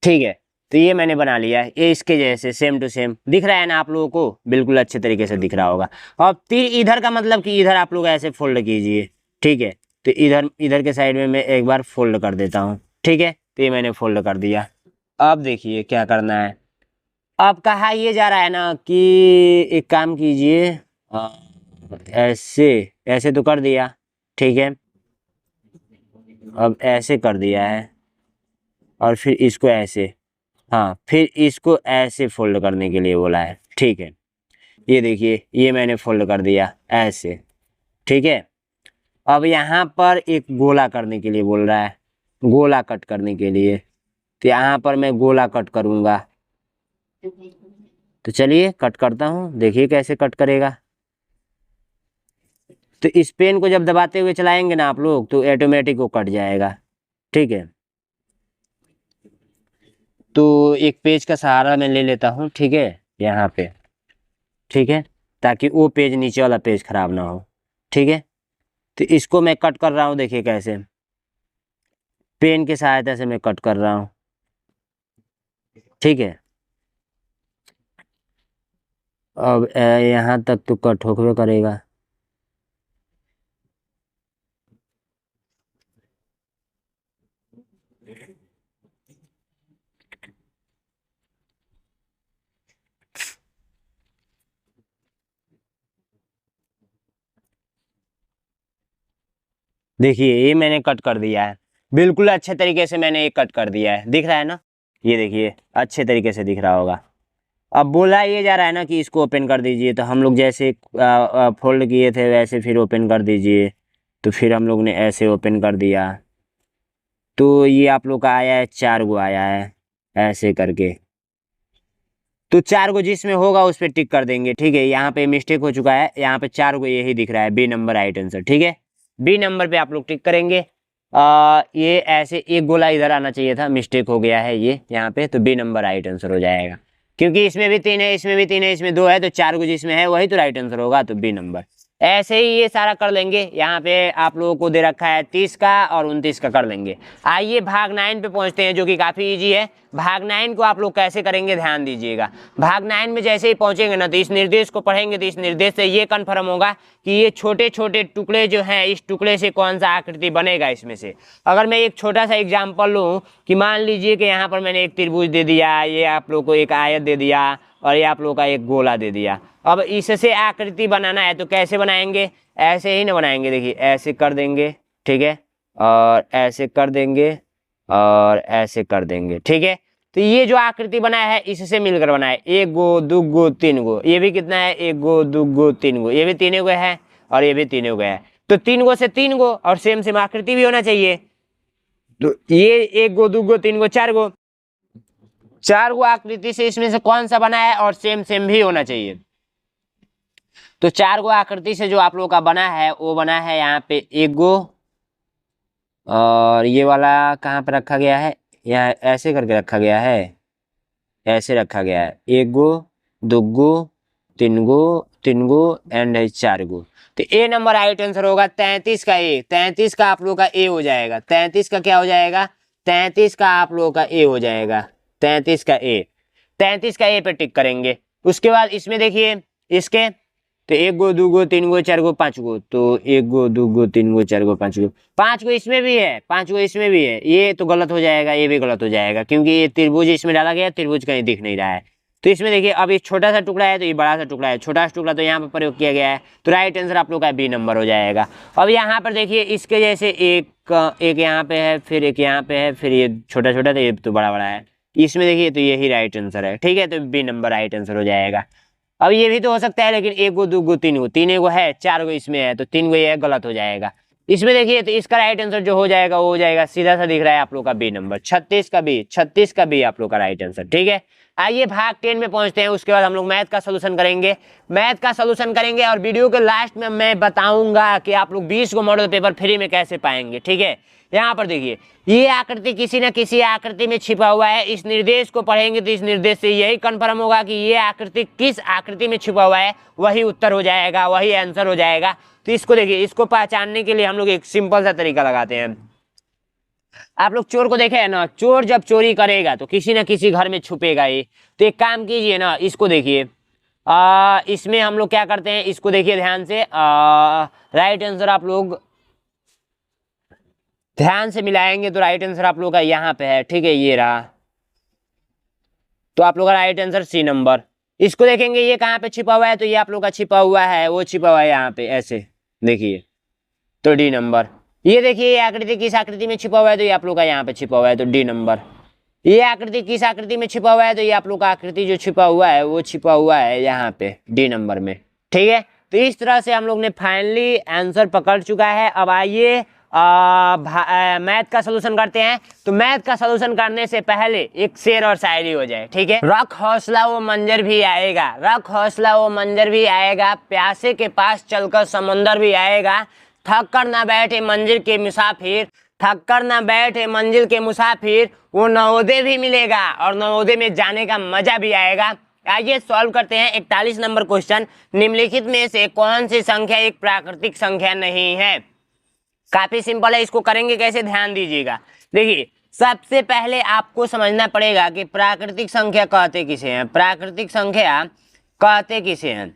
ठीक है, तो ये मैंने बना लिया है, ये इसके जैसे सेम टू सेम दिख रहा है ना आप लोगों को, बिल्कुल अच्छे तरीके से दिख रहा होगा। और तीर इधर का मतलब कि इधर आप लोग ऐसे फोल्ड कीजिए। ठीक है, तो इधर इधर के साइड में मैं एक बार फोल्ड कर देता हूँ। ठीक है, तो ये मैंने फोल्ड कर दिया। अब देखिए क्या करना है। अब कहा ये जा रहा है ना कि एक काम कीजिए, ऐसे ऐसे तो कर दिया। ठीक है, अब ऐसे कर दिया है और फिर इसको ऐसे, हाँ, फिर इसको ऐसे फोल्ड करने के लिए बोला है। ठीक है, ये देखिए ये मैंने फोल्ड कर दिया ऐसे। ठीक है, अब यहाँ पर एक गोला करने के लिए बोल रहा है, गोला कट करने के लिए। तो यहाँ पर मैं गोला कट करूँगा। तो चलिए कट करता हूँ, देखिए कैसे कट करेगा। तो इस पेन को जब दबाते हुए चलाएंगे ना आप लोग तो ऑटोमेटिक वो कट जाएगा। ठीक है, तो एक पेज का सहारा मैं ले लेता हूँ। ठीक है, यहाँ पे। ठीक है, ताकि वो पेज नीचे वाला पेज खराब ना हो। ठीक है, तो इसको मैं कट कर रहा हूँ, देखिए कैसे पेन की सहायता से मैं कट कर रहा हूँ। ठीक है, अब यहाँ तक तो कट होकर करेगा। देखिए ये मैंने कट कर दिया है, बिल्कुल अच्छे तरीके से मैंने ये कट कर दिया है, दिख रहा है ना, ये देखिए अच्छे तरीके से दिख रहा होगा। अब बोला ये जा रहा है ना कि इसको ओपन कर दीजिए, तो हम लोग जैसे फोल्ड किए थे वैसे फिर ओपन कर दीजिए, तो फिर हम लोग ने ऐसे ओपन कर दिया, तो ये आप लोग का आया है 4 गो आया है ऐसे करके। तो 4 गो जिसमें होगा उस पर टिक कर देंगे, ठीक है। यहाँ पे मिस्टेक हो चुका है, यहाँ पे 4 गो यही दिख रहा है, बी नंबर राइट आंसर, ठीक है। बी नंबर पे आप लोग टिक करेंगे। ये ऐसे एक गोला इधर आना चाहिए था, मिस्टेक हो गया है ये यहाँ पे, तो बी नंबर राइट आंसर हो जाएगा, क्योंकि इसमें भी 3 है, इसमें भी 3 है, इसमें 2 है, तो 4 गो जिसमें है वही तो राइट आंसर होगा, तो बी नंबर। ऐसे ही ये सारा कर लेंगे। यहाँ पे आप लोगों को दे रखा है 30 का और 29 का कर लेंगे। आइए भाग 9 पे पहुंचते हैं, जो कि काफ़ी इजी है। भाग 9 को आप लोग कैसे करेंगे ध्यान दीजिएगा। भाग 9 में जैसे ही पहुंचेंगे ना, तो इस निर्देश को पढ़ेंगे, तो इस निर्देश से ये कन्फर्म होगा कि ये छोटे छोटे टुकड़े जो हैं, इस टुकड़े से कौन सा आकृति बनेगा इसमें से। अगर मैं एक छोटा सा एग्जाम्पल लूँ कि मान लीजिए कि यहाँ पर मैंने एक त्रिभुज दे दिया, ये आप लोग को एक आयत दे दिया, और ये आप लोग का एक गोला दे दिया। अब इससे आकृति बनाना है तो कैसे बनाएंगे, ऐसे ही ना बनाएंगे, देखिए ऐसे कर देंगे, ठीक है, और ऐसे कर देंगे, और ऐसे कर देंगे, ठीक है। तो ये जो आकृति बनाया है इससे मिलकर बना है, 1 गो 2 गो 3 गो, ये भी कितना है 1 गो 2 गो 3 गो, ये भी 3 गो है, और ये भी 3 गो है, तो 3 गो से 3 गो, और सेम सेम आकृति भी होना चाहिए। तो ये 1 गो 2 गो 3 गो 4 गो, 4 गो आकृति से इसमें से कौन सा बना है, और सेम सेम भी होना चाहिए। तो 4 गो आकृति से जो आप लोगों का बना है वो बना है यहाँ पे 1 गो, और ये वाला कहाँ पे रखा गया है, यहाँ ऐसे करके रखा गया है, ऐसे रखा गया है, 1 गो 2 गो 3 गो 3 गो एंड 4 गो। तो ए नंबर राइट आंसर होगा 33 का ए, 33 का आप लोग का ए हो जाएगा, 33 का क्या हो जाएगा, 33 का आप लोगों का ए हो जाएगा, 33 का ए, 33 का ए पे टिक करेंगे। उसके बाद इसमें देखिए इसके, तो 1 गो 2 गो 3 गो 4 गो 5 गो, तो 1 गो 2 गो 3 गो 4 गो 5 गो, 5 गो इसमें भी है, 5 गो इसमें भी है, ये तो गलत हो जाएगा, ये भी गलत हो जाएगा, क्योंकि ये त्रिभुज इसमें डाला गया, त्रिभुज कहीं दिख नहीं रहा है। तो इसमें देखिए अब ये छोटा सा टुकड़ा है, तो ये बड़ा सा टुकड़ा है, छोटा सा टुकड़ा तो यहाँ पर प्रयोग किया गया है, तो राइट आंसर आप लोग का बी नंबर हो जाएगा। अब यहाँ पर देखिए इसके जैसे एक यहाँ पे है, फिर एक यहाँ पे है, फिर ये छोटा छोटा, तो ये तो बड़ा बड़ा है, इसमें देखिए तो यही राइट आंसर है, ठीक है, तो बी नंबर राइट आंसर हो जाएगा। अब ये भी तो हो सकता है, लेकिन 1 गो 2 गो 3 गो, 3 गो है, 4 गो इसमें है, तो 3 गो ये गलत हो जाएगा। इसमें देखिए तो इसका राइट आंसर जो हो जाएगा वो हो जाएगा, सीधा सा दिख रहा है आप लोग का बी नंबर, 36 का बी, 36 का बी आप लोग का राइट आंसर, ठीक है। आइए भाग 10 में पहुंचते हैं, उसके बाद हम लोग मैथ का सोल्यूशन करेंगे, मैथ का सोल्यूशन करेंगे, और वीडियो के लास्ट में मैं बताऊंगा कि आप लोग 20 गो मॉडल पेपर फ्री में कैसे पाएंगे, ठीक है। यहाँ पर देखिए ये आकृति किसी न किसी आकृति में छिपा हुआ है, इस निर्देश को पढ़ेंगे तो इस निर्देश से यही कंफर्म होगा कि ये आकृति किस आकृति में छिपा हुआ है, वही उत्तर हो जाएगा, वही आंसर हो जाएगा। तो इसको देखिए, इसको पहचानने के लिए हम लोग एक सिंपल सा तरीका लगाते हैं। आप लोग चोर को देखे है ना, चोर जब चोरी करेगा तो किसी न किसी घर में छुपेगा ही। तो एक काम कीजिए ना, इसको देखिए, इसमें हम लोग क्या करते हैं, इसको देखिए ध्यान से, राइट आंसर आप लोग ध्यान से मिलाएंगे तो राइट आंसर आप लोग का यहाँ पे है, ठीक है, ये रहा, तो आप लोग का राइट आंसर सी नंबर। इसको देखेंगे ये कहाँ पे छिपा हुआ है, तो ये आप लोग का छिपा हुआ है, वो छिपा हुआ है यहाँ पे ऐसे देखिए, तो डी नंबर। ये देखिए ये आकृति किस आकृति में छिपा हुआ है, तो ये आप लोग का यहाँ पे छिपा हुआ है, तो डी नंबर। ये आकृति किस आकृति में छिपा हुआ है, तो ये आप लोग का आकृति जो छिपा हुआ है वो छिपा हुआ है यहाँ पे डी नंबर में, ठीक है। तो इस तरह से हम लोग ने फाइनली आंसर पकड़ चुका है। अब आइए मैथ का सलूशन करते हैं। तो मैथ का सलूशन करने से पहले एक शेर और शायरी हो जाए, ठीक है। रख हौसला वो मंजर भी आएगा, रख हौसला वो मंजर भी आएगा, प्यासे के पास चलकर समंदर भी आएगा, थक कर ना बैठे मंजिल के मुसाफिर, थक कर ना बैठे मंजिल के मुसाफिर, वो नवोदय भी मिलेगा और नवोदय में जाने का मजा भी आएगा। आइए सॉल्व करते हैं 41 नंबर क्वेश्चन। निम्नलिखित में से कौन सी संख्या एक प्राकृतिक संख्या नहीं है। काफी सिंपल है, इसको करेंगे कैसे ध्यान दीजिएगा। देखिए सबसे पहले आपको समझना पड़ेगा कि प्राकृतिक संख्या कहते किसे हैं। प्राकृतिक संख्या कहते किसे हैं?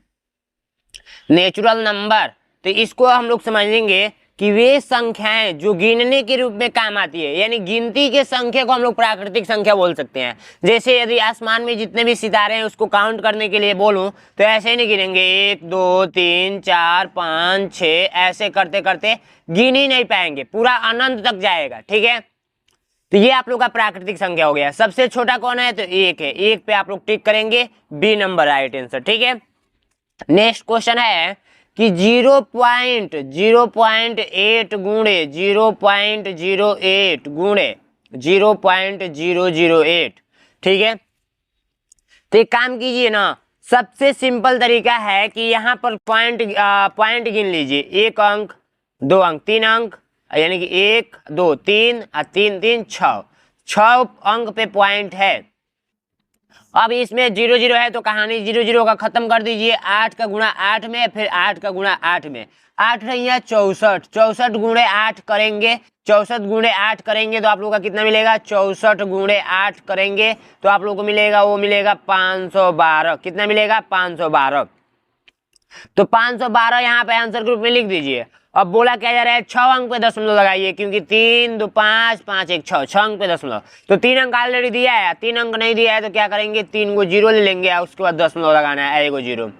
Natural number. तो इसको हम लोग समझेंगे कि वे संख्याएं जो गिनने के रूप में काम आती है, यानी गिनती के संख्या को हम लोग प्राकृतिक संख्या बोल सकते हैं। जैसे यदि आसमान में जितने भी सितारे हैं उसको काउंट करने के लिए बोलूं तो ऐसे ही नहीं गिनेंगे 1 2 3 4 5 6, ऐसे करते करते गिन ही नहीं पाएंगे, पूरा अनंत तक जाएगा। ठीक है, तो ये आप लोग का प्राकृतिक संख्या हो गया। सबसे छोटा कौन है? तो 1 है, 1 पे आप लोग टिक करेंगे, बी नंबर राइट आंसर। ठीक है, नेक्स्ट क्वेश्चन है कि 0.08 गुणे 0.08 गुणे 0.008। ठीक है, तो एक काम कीजिए ना, सबसे सिंपल तरीका है कि यहाँ पर पॉइंट गिन लीजिए। 1 अंक, 2 अंक, 3 अंक, यानी कि 1 2 3 और 3 3 6, 6 अंक पे पॉइंट है। अब इसमें 0 0 है तो कहानी 0 0 का खत्म कर दीजिए। 8 का गुणा 8 में, फिर 8 का गुणा 8 में, 8 नहीं है 64, 64 गुणे 8 करेंगे, 64 गुणे 8 करेंगे तो आप लोगों का कितना मिलेगा? 64 गुणे 8 करेंगे तो आप लोगों को मिलेगा, वो मिलेगा 512। कितना मिलेगा? 512। तो 512 यहाँ पे आंसर के रूप में लिख दीजिए। अब बोला क्या जा रहा है? 6 अंक पे दशमलव लगाइए, क्योंकि 3 2 5 5 1 6, 6 अंक पे दशमलव। तो 3 अंक ऑलरेडी दिया है, 3 अंक नहीं दिया है तो क्या करेंगे? 3 को 0 ले लेंगे और उसके बाद दशमलव लगाना है, 1 0।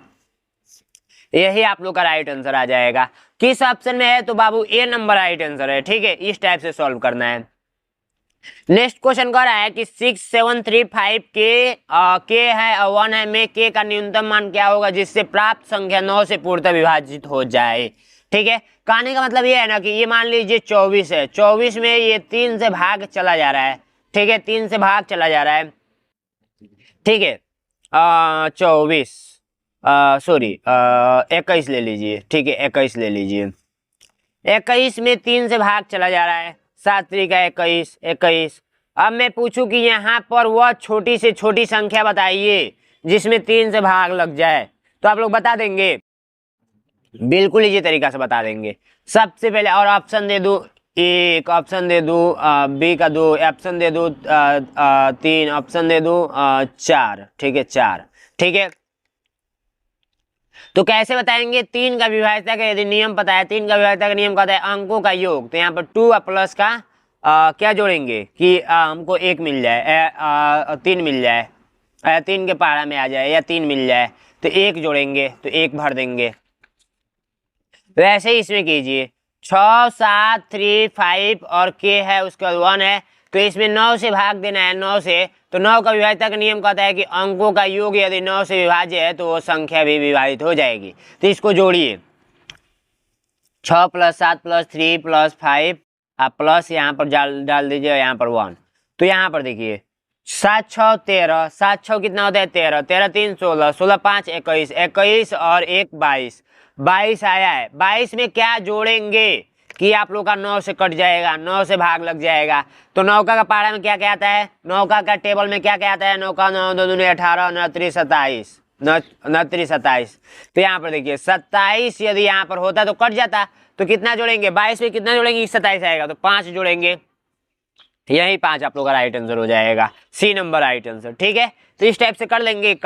यही आप लोग का राइट आंसर आ जाएगा। किस ऑप्शन में है? तो बाबू ए नंबर राइट आंसर है। ठीक है, इस टाइप से सॉल्व करना है। नेक्स्ट क्वेश्चन कह रहा है कि 6735 के है और 1 है में के का न्यूनतम मान क्या होगा जिससे प्राप्त संख्या 9 से पूर्णतः विभाजित हो जाए। ठीक है, कहने का मतलब ये है ना कि ये मान लीजिए 24 है, 24 में ये 3 से भाग चला जा रहा है। ठीक है, 3 से भाग चला जा रहा है। ठीक है, 24 सॉरी 21 ले लीजिए। ठीक है, 21 ले लीजिए। 21 में 3 से भाग चला जा रहा है, 7 3 का 21, 21। अब मैं पूछूं कि यहाँ पर वह छोटी से छोटी संख्या बताइए जिसमें 3 से भाग लग जाए, तो आप लोग बता देंगे? बिल्कुल इसी तरीका से बता देंगे। सबसे पहले और ऑप्शन दे दूं 1, ऑप्शन दे दूं बी का 2, ऑप्शन दे दूं 3, ऑप्शन दे दूं 4। ठीक है, 4। ठीक है, तो कैसे बताएंगे? 3 का विभाज्यता का यदि नियम पता है, 3 का विभाज्यता का नियम कहता है अंकों का योग। तो यहाँ पर 2 और प्लस का क्या जोड़ेंगे कि हमको 1 मिल जाए, 3 मिल जाए, 3 के पहाड़ा में आ जाए, या 3 मिल जाए तो 1 जोड़ेंगे तो 1 भर देंगे। वैसे ही इसमें कीजिए 6 7 3 5 और के है उसके बाद 1 है, तो इसमें 9 से भाग देना है, 9 से। तो 9 का विभाज्यता का नियम कहता है कि अंकों का योग यदि 9 से विभाज्य है तो वो संख्या भी विभाजित हो जाएगी। तो इसको जोड़िए, 6 + 7 + 3 + 5 आप प्लस यहाँ पर डाल दीजिए, यहाँ पर 1। तो यहाँ पर देखिए 7 6 13, 7 6 कितना होता है? 13, 13 3 16, 16 5 21, 21 और 1 22, 22 आया है। 22 में क्या जोड़ेंगे कि आप लोग का 9 से कट जाएगा, 9 से भाग लग जाएगा। तो नौका का पारा में क्या क्या आता है? नौका का टेबल में क्या क्या आता है? नौका 9 2 दूनी 18, 9 3 27, 9 3 27। तो यहाँ पर देखिए 27 यदि यहाँ पर होता तो कट जाता, तो कितना जोड़ेंगे? 22 में कितना जोड़ेंगे? 27 आएगा तो 5 जोड़ेंगे, यही 5 आप लोग का राइट आंसर हो जाएगा, सी नंबर राइट आंसर। ठीक है, तो इस टाइप से कर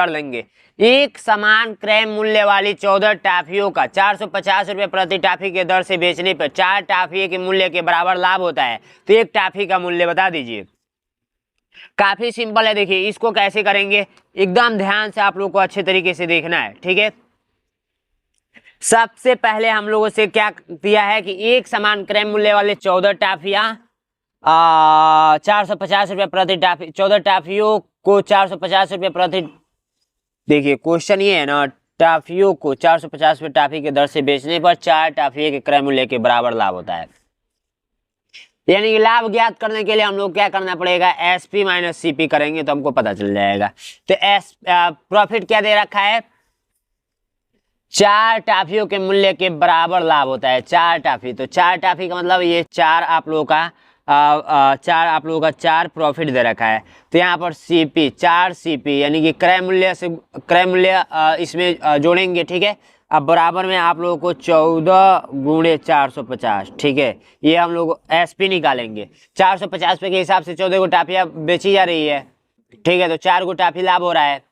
लेंगे। एक समान क्रय मूल्य वाली 14 टाफियों का 450 रुपये प्रति टाफी के दर से बेचने पर 4 टाफी के मूल्य के बराबर लाभ होता है, तो एक टाफी का मूल्य बता दीजिए। काफी सिंपल है, देखिए इसको कैसे करेंगे, एकदम ध्यान से आप लोग को अच्छे तरीके से देखना है। ठीक है, सबसे पहले हम लोगों से क्या दिया है कि एक समान क्रय मूल्य वाले 14 टाफियां 450 रुपये प्रति टाफी, 14 टाफियों को 450 रुपये प्रति, देखिए क्वेश्चन ये है ना, टाफियों को 450 रुपये टाफी के दर से बेचने पर 4 टाफी के क्रय मूल्य के बराबर लाभ होता है। यानी कि लाभ ज्ञात करने के लिए हम लोग क्या करना पड़ेगा? एसपी माइनस सीपी करेंगे तो हमको पता चल जाएगा। तो प्रॉफिट क्या दे रखा है? 4 टाफियों के मूल्य के बराबर लाभ होता है। 4 टाफी, तो 4 टाफी का मतलब ये 4 आप लोगों का 4 प्रॉफिट दे रखा है। तो यहाँ पर सीपी 4 सीपी यानी कि क्रय मूल्य इसमें जोड़ेंगे। ठीक है, अब बराबर में आप लोगों को 14 गुणे 450। ठीक है, ये हम लोग एसपी निकालेंगे। 450 रुपये के हिसाब से 14 को टाफियाँ बेची जा रही है। ठीक है, तो 4 को टाफी लाभ हो रहा है।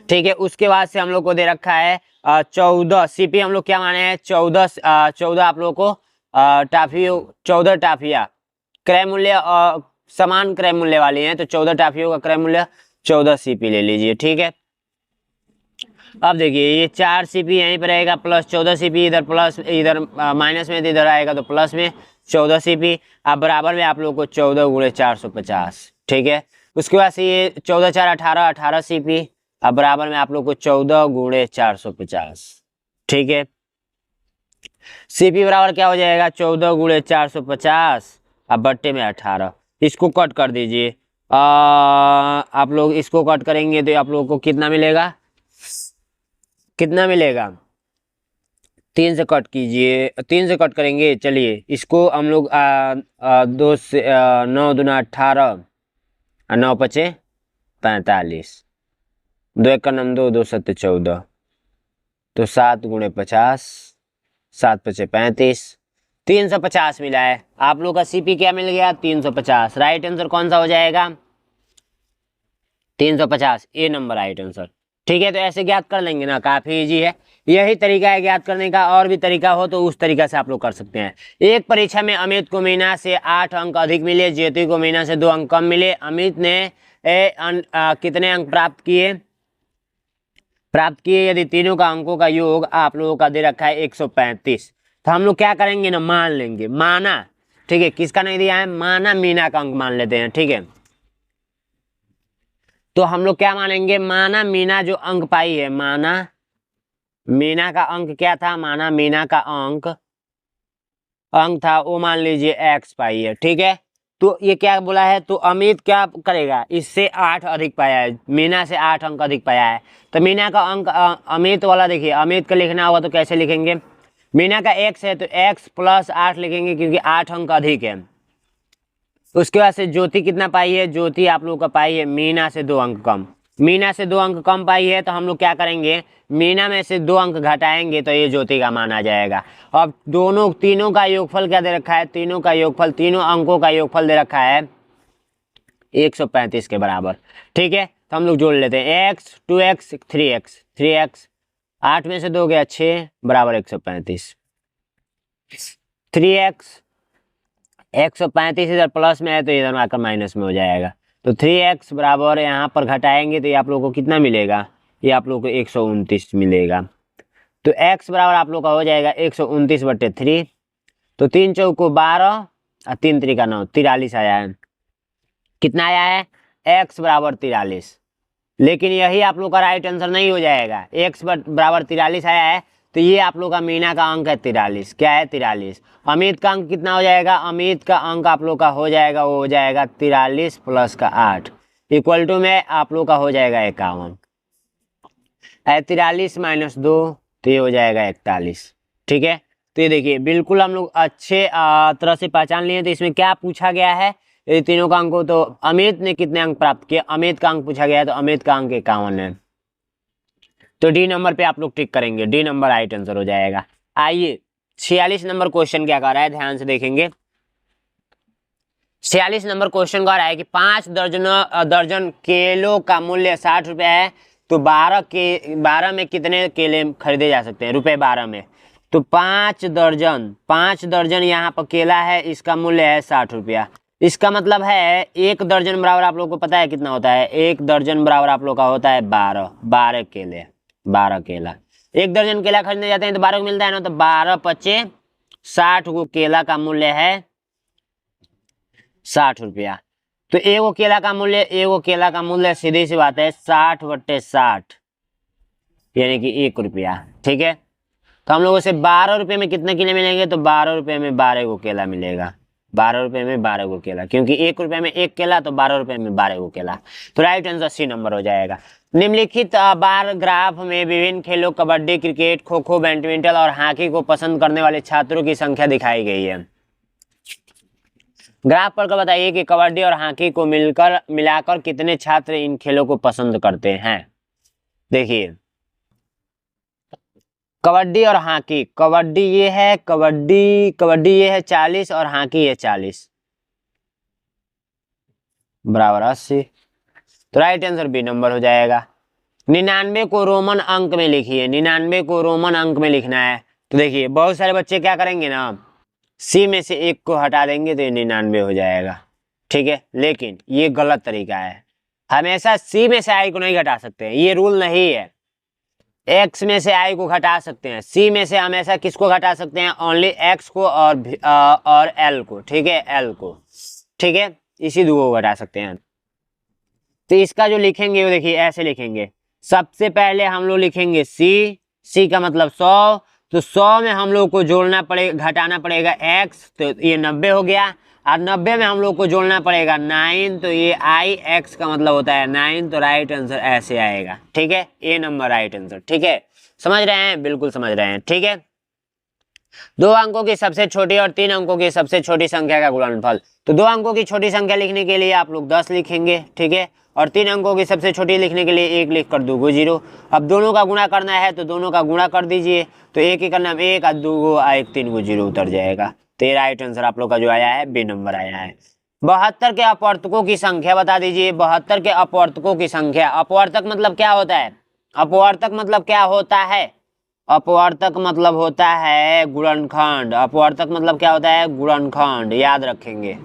ठीक है। उसके बाद से हम लोग को दे रखा है 14 सीपी, हम लोग क्या माने हैं 14 आप लोग को टाफी 14 टाफिया क्रय मूल्य समान क्रय मूल्य वाली हैं, तो 14 टाफियों का क्रय मूल्य 14 सीपी ले लीजिए। ठीक है। अब देखिए ये 4 सीपी यहीं पर रहेगा, प्लस 14 सीपी इधर, प्लस इधर माइनस में, तो इधर आएगा तो प्लस में 14 सीपी। अब बराबर में आप लोग को 14 गुणे 450। ठीक है। उसके बाद से ये 14 4 18 18 सीपी, अब बराबर में आप लोग को 14 गुणे 450। ठीक है। सीपी बराबर क्या हो जाएगा 14 गुणे 450, अब बट्टे में 18। इसको कट कर दीजिए। आप लोग इसको कट करेंगे तो आप लोग को कितना मिलेगा, कितना मिलेगा 3 से कट कीजिए, 3 से कट करेंगे। चलिए इसको हम लोग 2 से 9 दूना 18, 9 पचे 45, 2 एक का नम 2, 2 सत्ते 14, तो 7 गुणे 50, 7 पचे 35, 350 मिला है। आप लोग का सीपी क्या मिल गया 350। राइट आंसर कौन सा हो जाएगा 350, ए नंबर राइट आंसर। ठीक है। तो ऐसे ज्ञात कर लेंगे ना, काफी इजी है। यही तरीका है ज्ञात करने का, और भी तरीका हो तो उस तरीका से आप लोग कर सकते हैं। एक परीक्षा में अमित को मीना से 8 अंक अधिक मिले, ज्योति को मीना से 2 अंक कम मिले। अमित ने कितने अंक प्राप्त किए यदि तीनों का अंकों का योग आप लोगों का दे रखा है 135। तो हम लोग क्या करेंगे ना, मान लेंगे, माना। ठीक है। किसका नहीं दिया है, माना मीना का अंक मान लेते हैं। ठीक है। तो हम लोग क्या मानेंगे, माना मीना जो अंक पाई है, माना मीना का अंक क्या था, माना मीना का अंक था वो मान लीजिए x पाई है। ठीक है। तो ये क्या बोला है, तो अमित क्या करेगा, इससे 8 अधिक पाया है, मीना से 8 अंक अधिक पाया है। तो मीना का अंक अमित वाला देखिए, अमित का लिखना होगा तो कैसे लिखेंगे, मीना का x है तो x प्लस 8 लिखेंगे क्योंकि 8 अंक अधिक है। उसके बाद से ज्योति कितना पाई है, ज्योति आप लोग का पाई है मीना से 2 अंक कम। मीना से 2 अंक कम पाई है, तो हम लोग क्या करेंगे, मीना में से 2 अंक घटाएंगे तो ये ज्योति का मान आ जाएगा। अब तीनों का योगफल क्या दे रखा है, तीनों का योगफल, तीनों अंकों का योगफल दे रखा है 135 के बराबर। ठीक है। तो हम लोग जोड़ लेते हैं x 2x 3x 8 में से 2 गया 6 बराबर 135। 3x 135 इधर प्लस में है तो इधर आकर माइनस में हो जाएगा। तो 3x बराबर यहाँ पर घटाएंगे तो ये आप लोगों को कितना मिलेगा, ये आप लोगों को 129 मिलेगा। तो x बराबर आप लोग का हो जाएगा 129/3। तो 3 चौको 12 और 3 त्रिका 9, 43 आया है। कितना आया है, x बराबर 43। लेकिन यही आप लोग का राइट आंसर नहीं हो जाएगा। x बराबर 43 आया है तो ये आप लोग का मीना का अंक है 43। क्या है 43। अमित का अंक कितना हो जाएगा, अमित का अंक आप लोग का हो जाएगा, वो हो जाएगा 43 प्लस का 8 इक्वल टू में आप लोग का हो जाएगा 51। 43 माइनस 2 तो ये हो जाएगा 41। ठीक है। तो ये देखिए बिल्कुल हम लोग अच्छे तरह से पहचान लिए। तो इसमें क्या पूछा गया है, ये तीनों का अंक हो तो अमित ने कितने अंक प्राप्त किए, अमित का अंक पूछा गया है तो अमित का अंक 51 है। तो डी नंबर पे आप लोग टिक करेंगे, डी नंबर राइट आंसर हो जाएगा। आइए 46 नंबर क्वेश्चन क्या कह रहा है, ध्यान से देखेंगे। 46 नंबर क्वेश्चन कह रहा है कि 5 दर्जन केलों का मूल्य 60 रुपए है, तो 12 में कितने केले खरीदे जा सकते हैं, रुपए 12 में। तो 5 दर्जन यहाँ पर केला है, इसका मूल्य है 60 रुपया। इसका मतलब है 1 दर्जन बराबर आप लोग को पता है कितना होता है, 1 दर्जन बराबर आप लोग का होता है 12 केले, 12 केला। 1 दर्जन केला खरीदने जाते हैं तो 12 को मिलता है ना, तो 12 पचे 60 को केला का मूल्य है 60 रुपया। तो एगो केला का मूल्य सीधी सी बात है 60/60 यानी कि 1 रुपया। ठीक है। तो हम लोगों से 12 रुपये में कितने केले मिलेंगे, तो 12 रुपये में 12 गो केला मिलेगा, 12 रुपये में 12 गो केला, क्योंकि 1 रुपये में 1 केला तो 12 रुपये में 12 गो केला। तो राइट आंसर सी नंबर हो जाएगा। निम्नलिखित बार ग्राफ में विभिन्न खेलों कबड्डी, क्रिकेट, खो खो, बैडमिंटन और हॉकी को पसंद करने वाले छात्रों की संख्या दिखाई गई है। ग्राफ पढ़कर बताइए कि कबड्डी और हॉकी को मिलाकर कितने छात्र इन खेलों को पसंद करते हैं। देखिए कबड्डी और हॉकी, कबड्डी ये है 40 और हॉकी है 40 बराबर 80। तो राइट आंसर बी नंबर हो जाएगा। 99 को रोमन अंक में लिखिए, 99 को रोमन अंक में लिखना है। तो देखिए बहुत सारे बच्चे क्या करेंगे ना, सी में से एक को हटा देंगे तो ये 99 हो जाएगा, ठीक है। लेकिन ये गलत तरीका है, हमेशा सी में से आई को नहीं घटा सकते हैं, ये रूल नहीं है। एक्स में से आई को घटा सकते हैं, सी में से हमेशा किसको घटा सकते हैं, ओनली एक्स को और एल को, ठीक है, एल को, ठीक है, इसी दो को घटा सकते हैं। तो इसका जो लिखेंगे वो देखिए ऐसे लिखेंगे, सबसे पहले हम लोग लिखेंगे सी, सी का मतलब 100, तो 100 में हम लोग को जोड़ना पड़ेगा, घटाना पड़ेगा एक्स, तो ये 90 हो गया। और 90 में हम लोग को जोड़ना पड़ेगा 9, तो ये आई एक्स का मतलब होता है 9, तो राइट आंसर ऐसे आएगा, ठीक है, ए नंबर राइट आंसर, ठीक है। समझ रहे हैं, बिल्कुल समझ रहे हैं, ठीक है। 2 अंकों की सबसे छोटी और 3 अंकों की सबसे छोटी संख्या का गुणनफल। तो 2 अंकों की छोटी संख्या लिखने के लिए आप लोग 10 लिखेंगे, ठीक है, और 3 अंकों की सबसे छोटी लिखने के लिए 1 लिख कर 2 को 0। अब दोनों का गुणा करना है तो दोनों का गुणा कर दीजिए, तो 1 ही करना 1 और 2 को 1 3 को 0 उतर जाएगा। तो ये राइट आंसर आप लोग का जो आया है बी नंबर आया है। 72 के अपवर्तकों की संख्या बता दीजिए, 72 के अपवर्तकों की संख्या। अपवर्तक मतलब क्या होता है, अपवर्तक मतलब क्या होता है, अपवर्तक मतलब होता है गुणनखंड, अपवर्तक मतलब क्या होता है, गुणनखंड, याद रखेंगे,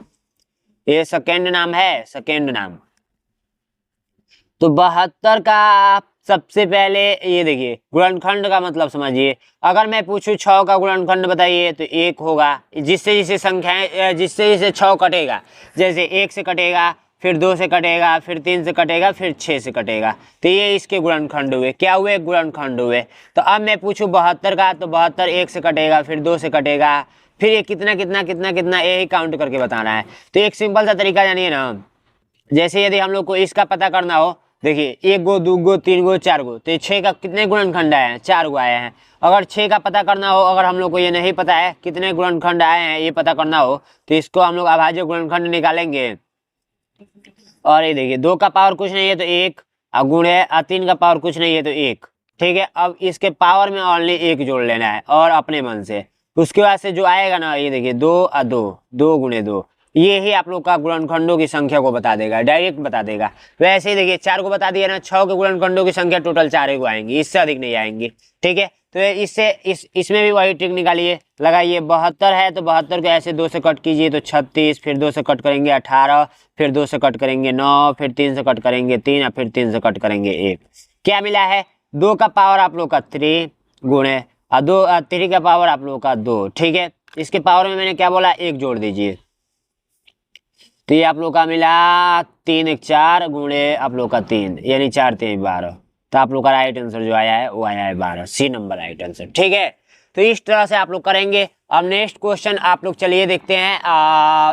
ये सेकेंड नाम है, सेकेंड नाम। तो 72 का सबसे पहले ये देखिए गुणनखंड का मतलब समझिए, अगर मैं पूछूं 6 का गुणनखंड बताइए तो 1 होगा, जिससे जिससे संख्याएं जिससे जिससे 6 कटेगा, जैसे 1 से कटेगा, फिर 2 से कटेगा, फिर 3 से कटेगा, फिर 6 से कटेगा, तो ये इसके गुणनखंड हुए, क्या हुए, गुणनखंड हुए। तो अब मैं पूछूं 72 का, तो 72 1 से कटेगा, फिर 2 से कटेगा, फिर ये कितना कितना कितना कितना यही काउंट करके बताना है। तो एक सिंपल सा तरीका जानिए ना, जैसे यदि हम लोग को इसका पता करना हो, देखिए 1 गो 2 गो 3 गो 4 गो, तो 6 का कितने गुणनखंड आए हैं, 4 गो आए हैं। अगर 6 का पता करना हो, अगर हम लोग को ये नहीं पता है कितने गुणनखंड आए हैं ये पता करना हो, तो इसको हम लोग अभाज्य गुणनखंड निकालेंगे। और ये देखिए 2 का पावर कुछ नहीं है तो 1, और गुणे 3 का पावर कुछ नहीं है तो 1, ठीक है। अब इसके पावर में ओनली 1 जोड़ लेना है और अपने मन से, उसके बाद से जो आएगा ना, ये देखिए 2 और 2, 2 गुणे 2, ये ही आप लोग का गुणनखंडों की संख्या को बता देगा, डायरेक्ट बता देगा। वैसे ही देखिए 4 को बता दिया ना, 6 के गुणनखंडों की संख्या टोटल 4 को आएंगी, इससे अधिक नहीं आएंगी, ठीक है। तो इससे इसमें भी वही ट्रिक निकालिए, लगाइए 72 है तो 72 को ऐसे 2 से कट कीजिए तो 36, फिर 2 से कट करेंगे 18, फिर 2 से कट करेंगे 9, फिर 3 से कट करेंगे 3, और फिर 3 से कट करेंगे 1। क्या मिला है, 2 का पावर आप लोग का 3 गुणे 3 का पावर आप लोग का 2, ठीक है। इसके पावर में मैंने क्या बोला, 1 जोड़ दीजिए, तो ये आप लोग का मिला 3 1 4 गुणे आप लोग का 3, यानी 4 3 12। तो आप लोग का राइट आंसर जो आया है वो आया है 12, सी नंबर राइट आंसर, ठीक है। तो इस तरह से आप लोग करेंगे। अब नेक्स्ट क्वेश्चन आप लोग चलिए देखते हैं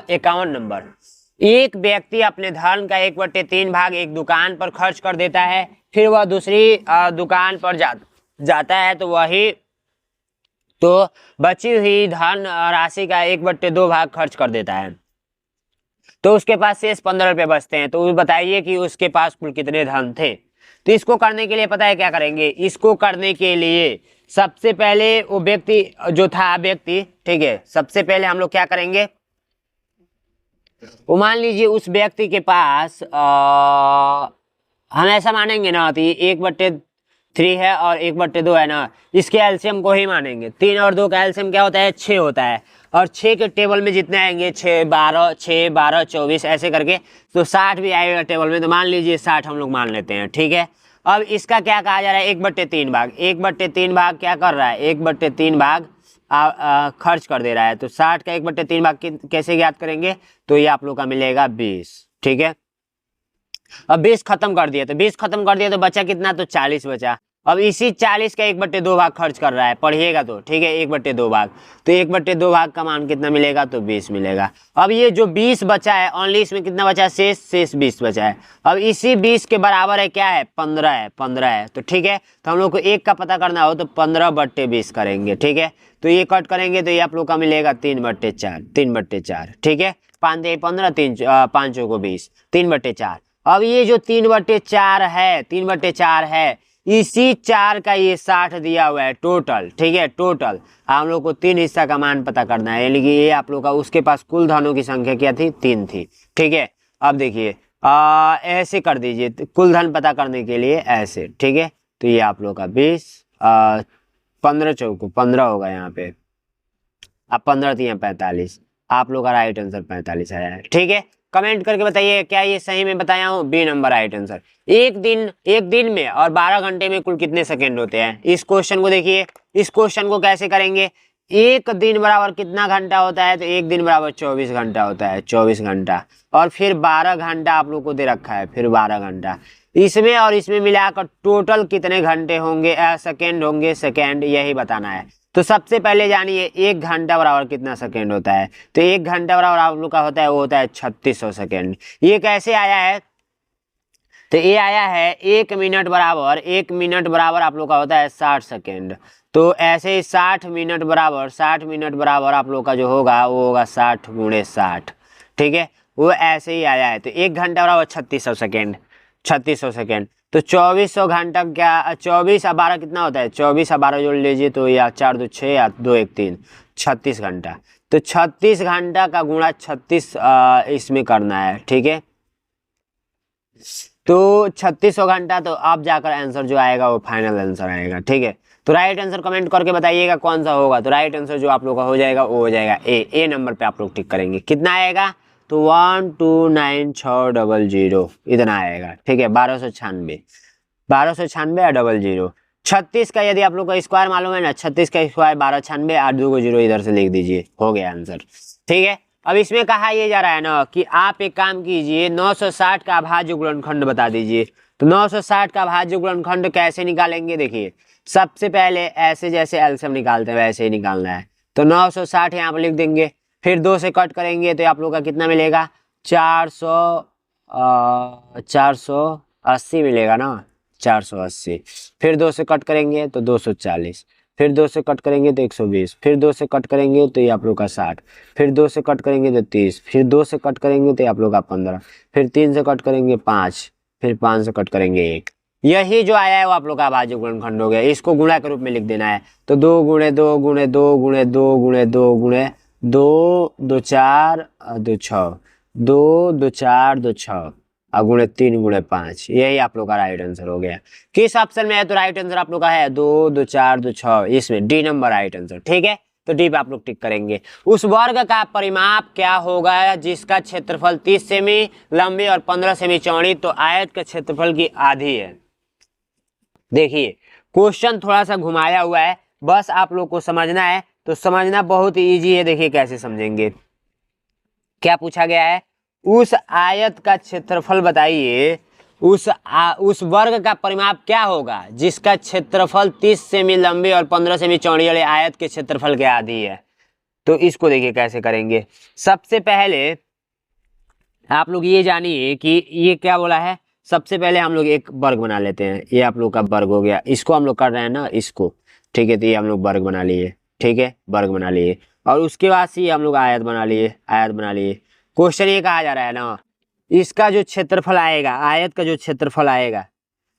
51 नंबर। एक व्यक्ति अपने धन का 1/3 भाग एक दुकान पर खर्च कर देता है, फिर वह दूसरी दुकान पर जाता है तो बची हुई धन राशि का 1/2 भाग खर्च कर देता है, तो उसके पास शेष 15 रुपए बचते हैं। तो बताइए कि उसके पास कुल कितने धन थे। तो इसको करने के लिए पता है क्या करेंगे, इसको करने के लिए सबसे पहले वो व्यक्ति जो था व्यक्ति, ठीक है, सबसे पहले हम लोग क्या करेंगे, वो मान लीजिए उस व्यक्ति के पास हम ऐसा मानेंगे ना कि 1/3 है और 1/2 है ना, इसके एलसीएम को ही मानेंगे। 3 और 2 का एलसीएम क्या होता है, 6 होता है, और 6 के टेबल में जितने आएंगे 6 12 6 12 24 ऐसे करके, तो 60 भी आएगा टेबल में, तो मान लीजिए 60 हम लोग मान लेते हैं, ठीक है। अब इसका क्या कहा जा रहा है, 1/3 भाग, 1/3 भाग क्या कर रहा है, 1/3 भाग खर्च कर दे रहा है। तो 60 का 1/3 भाग कैसे ज्ञात करेंगे, तो ये आप लोग का मिलेगा 20, ठीक है। अब 20 खत्म कर दिया, तो 20 खत्म कर दिया तो बचा कितना, तो 40 बचा। अब इसी 40 का 1/2 भाग खर्च कर रहा है, पढ़िएगा तो, ठीक है, 1/2 भाग, तो 1/2 भाग का मान कितना मिलेगा, तो 20 मिलेगा। अब ये जो 20 बचा है ओनली, इसमें कितना बचा है, शेष 20 बचा है। अब इसी 20 के बराबर है क्या है, 15 है, 15 है, तो ठीक है। तो हम लोग को 1 का पता करना हो तो 15/20 करेंगे, ठीक है। तो ये कट करेंगे तो ये आप लोग का मिलेगा 3/4, 3/4, ठीक है। 5 × 15 3 5 को 20, 3/4। अब ये जो 3/4 है, 3/4 है, इसी 4 का ये 60 दिया हुआ है टोटल, ठीक है, टोटल हम लोग को 3 हिस्सा का मान पता करना है, यानी कि ये आप लोग का उसके पास कुल धनों की संख्या क्या थी, 3 थी, ठीक है। अब देखिए ऐसे कर दीजिए कुल धन पता करने के लिए ऐसे, ठीक है। तो ये आप लोग का 20 15 चौको 15 होगा यहाँ पे, अब 15 तो यहाँ 45, आप लोग का राइट आंसर 45 आया है, ठीक है। कमेंट करके बताइए क्या ये सही में बताया हूँ, बी नंबर राइट आंसर। एक दिन में और 12 घंटे में कुल कितने सेकंड होते हैं, इस क्वेश्चन को देखिए। इस क्वेश्चन को कैसे करेंगे, एक दिन बराबर कितना घंटा होता है, तो एक दिन बराबर 24 घंटा होता है, 24 घंटा, और फिर 12 घंटा आप लोग को दे रखा है, फिर 12 घंटा। इसमें और इसमें मिलाकर टोटल कितने घंटे होंगे, सेकेंड होंगे, सेकेंड यही बताना है। तो सबसे पहले जानिए एक घंटा बराबर कितना सेकेंड होता है, तो एक घंटा बराबर आप लोग का होता है, वो होता है 3600 सेकेंड। ये कैसे आया है, तो ये आया है एक मिनट बराबर आप लोग का होता है 60 सेकेंड। तो ऐसे ही 60 मिनट बराबर आप लोग का जो होगा वो होगा 60 गुणे 60, ठीक है, वो ऐसे ही आया है। तो एक घंटा बराबर 3600 सेकेंड, 3600 सेकेंड। तो 2400 घंटा क्या, 24 और 12 कितना होता है, 24 और 12 जोड़ लीजिए तो या 4 2 6 या 2 1 3, 36 घंटा। तो 36 घंटा का गुणा 36 इसमें करना है, ठीक है। तो 3600 घंटा, तो अब जाकर आंसर जो आएगा वो फाइनल आंसर आएगा, ठीक है। तो राइट आंसर कमेंट करके बताइएगा कौन सा होगा। तो राइट आंसर जो आप लोग का हो जाएगा वो हो जाएगा ए नंबर पे आप लोग टिक करेंगे। कितना आएगा, तो 129600 इतना आएगा, ठीक है। 1296 और 00 36 का यदि आप लोग का स्क्वायर मालूम है ना, 36 का स्क्वायर 1296 और 2 0 इधर से लिख दीजिए, हो गया आंसर, ठीक है। अब इसमें कहा ये जा रहा है ना कि आप एक काम कीजिए, 960 का अभाज्य गुणनखंड बता दीजिए। तो 960 का अभाज्य गुणनखंड कैसे निकालेंगे, देखिए सबसे पहले ऐसे जैसे एलसीएम निकालते हैं वैसे ही निकालना है। तो 960 यहाँ पर लिख देंगे, फिर 2 से कट करेंगे तो आप लोग का कितना मिलेगा, 480 मिलेगा ना, 480। फिर 2 से कट करेंगे तो 240, फिर 2 से कट करेंगे तो 120, फिर 2 से कट करेंगे तो ये आप लोग का 60, फिर 2 से कट करेंगे तो 30, फिर 2 से कट करेंगे तो आप लोग का 15, फिर 3 से कट करेंगे 5, फिर 5 से कट करेंगे 1। यही जो आया है वो आप लोग का अभाज्य गुणनखंड हो गया। इसको गुणा के रूप में लिख देना है। तो 2 गुणे 2 गुणे 2 गुणे 2 गुणे 2 गुणे 2 2 4 2 6 2 2 4 2 6 और गुणे 3 गुणे 5, यही आप लोग का राइट आंसर हो गया। किस ऑप्शन में है, तो राइट आंसर आप लोग का है 2 2 4 2 6, इसमें डी नंबर राइट आंसर, ठीक है। तो डी पे आप लोग टिक करेंगे। उस वर्ग का परिमाप क्या होगा जिसका क्षेत्रफल 30 सेमी लंबी और 15 सेमी चौड़ी, तो आयत के क्षेत्रफल की आधी है। देखिए क्वेश्चन थोड़ा सा घुमाया हुआ है, बस आप लोग को समझना है। तो समझना बहुत इजी है, देखिए कैसे समझेंगे। क्या पूछा गया है, उस आयत का क्षेत्रफल बताइए, उस वर्ग का परिमाप क्या होगा जिसका क्षेत्रफल 30 सेमी लंबी और 15 सेमी चौड़ी वाले आयत के क्षेत्रफल के आधी है। तो इसको देखिए कैसे करेंगे। सबसे पहले आप लोग ये जानिए कि ये क्या बोला है। सबसे पहले हम लोग एक वर्ग बना लेते हैं, ये आप लोग का वर्ग हो गया, इसको हम लोग कर रहे हैं ना इसको, ठीक है। तो ये हम लोग वर्ग बना लिए, ठीक है, वर्ग बना लिए। और उसके बाद से हम लोग आयत बना लिए, आयत बना लिए। क्वेश्चन ये कहा जा रहा है ना, इसका जो क्षेत्रफल आएगा, आयत का जो क्षेत्रफल आएगा,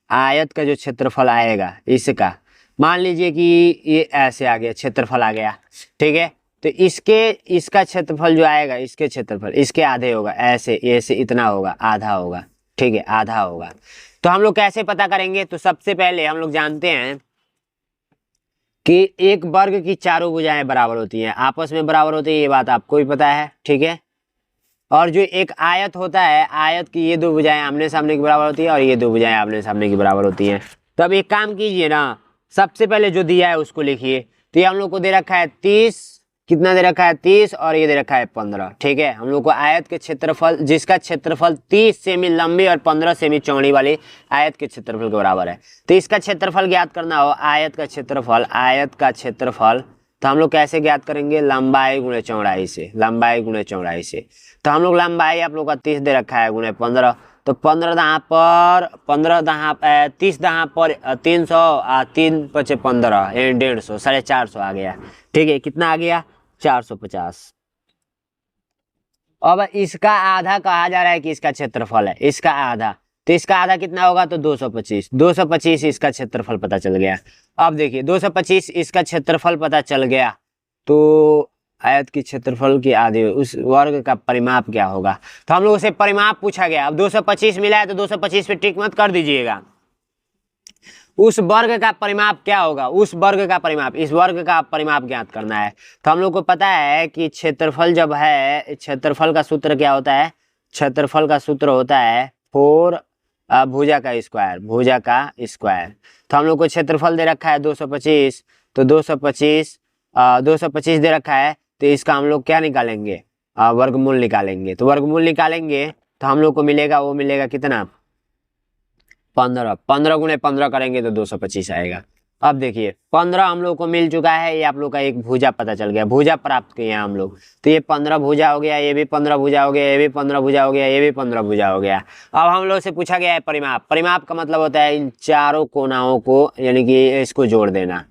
आयत का जो क्षेत्रफल आएगा इसका, मान लीजिए कि ये ऐसे आ गया, क्षेत्रफल आ गया, ठीक है। तो इसका क्षेत्रफल जो आएगा, इसके क्षेत्रफल इसके आधे होगा, ऐसे ऐसे इतना होगा, आधा होगा, ठीक है, आधा होगा। तो हम लोग कैसे पता करेंगे, तो सबसे पहले हम लोग जानते हैं कि एक वर्ग की चारों भुजाएं बराबर होती हैं, आपस में बराबर होती है, ये बात आपको भी पता है, ठीक है। और जो एक आयत होता है, आयत की ये दो भुजाएं आमने सामने की बराबर होती है और ये दो भुजाएं आमने सामने की बराबर होती हैं। तो अब एक काम कीजिए ना, सबसे पहले जो दिया है उसको लिखिए। तो ये हम लोग को दे रखा है 30, कितना दे रखा है 30, और ये दे रखा है 15, ठीक है। हम लोग को आयत के क्षेत्रफल, जिसका क्षेत्रफल 30 सेमी लंबी और 15 सेमी चौड़ी वाली आयत के क्षेत्रफल के बराबर है। तो इसका क्षेत्रफल ज्ञात करना हो, आयत का क्षेत्रफल, आयत का क्षेत्रफल, तो हम लोग कैसे ज्ञात करेंगे, लंबाई गुणे चौड़ाई से, लंबाई गुणे चौड़ाई से। तो हम लोग लंबाई आप लोग का 30 दे रखा है गुणे 15, तो 15 दहाँ पर 15 दहाँ 30 दहाँ पर 300, 3 पचे 15, 150, 450 आ गया, ठीक है। कितना आ गया, 450। अब इसका आधा कहा जा रहा है कि इसका क्षेत्रफल है, इसका आधा, तो इसका आधा कितना होगा, तो 225, 225 इसका क्षेत्रफल पता चल गया। अब देखिए 225 इसका क्षेत्रफल पता चल गया, तो आयत की क्षेत्रफल की आधी उस वर्ग का परिमाप क्या होगा। तो हम लोगों से परिमाप पूछा गया। अब 225 मिला है तो 225 पे टिक मत कर दीजिएगा। उस वर्ग का परिमाप क्या होगा, उस वर्ग का परिमाप, इस वर्ग का परिमाप ज्ञात करना है। तो हम लोग को पता है कि क्षेत्रफल जब है, क्षेत्रफल का सूत्र क्या होता है, क्षेत्रफल का सूत्र होता है 4 भुजा का स्क्वायर, भुजा का स्क्वायर। तो हम लोग को क्षेत्रफल दे रखा है 225, तो 225 दे रखा है, तो इसका हम लोग क्या निकालेंगे, वर्गमूल निकालेंगे। तो वर्गमूल निकालेंगे तो हम लोग को मिलेगा, वो मिलेगा कितना, 15। 15 गुणे 15 करेंगे तो 225 आएगा। अब देखिए 15 हम लोग को मिल चुका है, ये आप लोग का एक भुजा पता चल गया, भुजा प्राप्त किए हैं हम लोग। तो ये 15 भुजा हो गया, ये भी 15 भुजा हो गया, ये भी 15 भुजा हो गया, ये भी 15 भुजा हो गया। अब हम लोग से पूछा गया है परिमाप। परिमाप का मतलब होता है इन चारों कोनाओं को, यानी कि इसको जोड़ देना।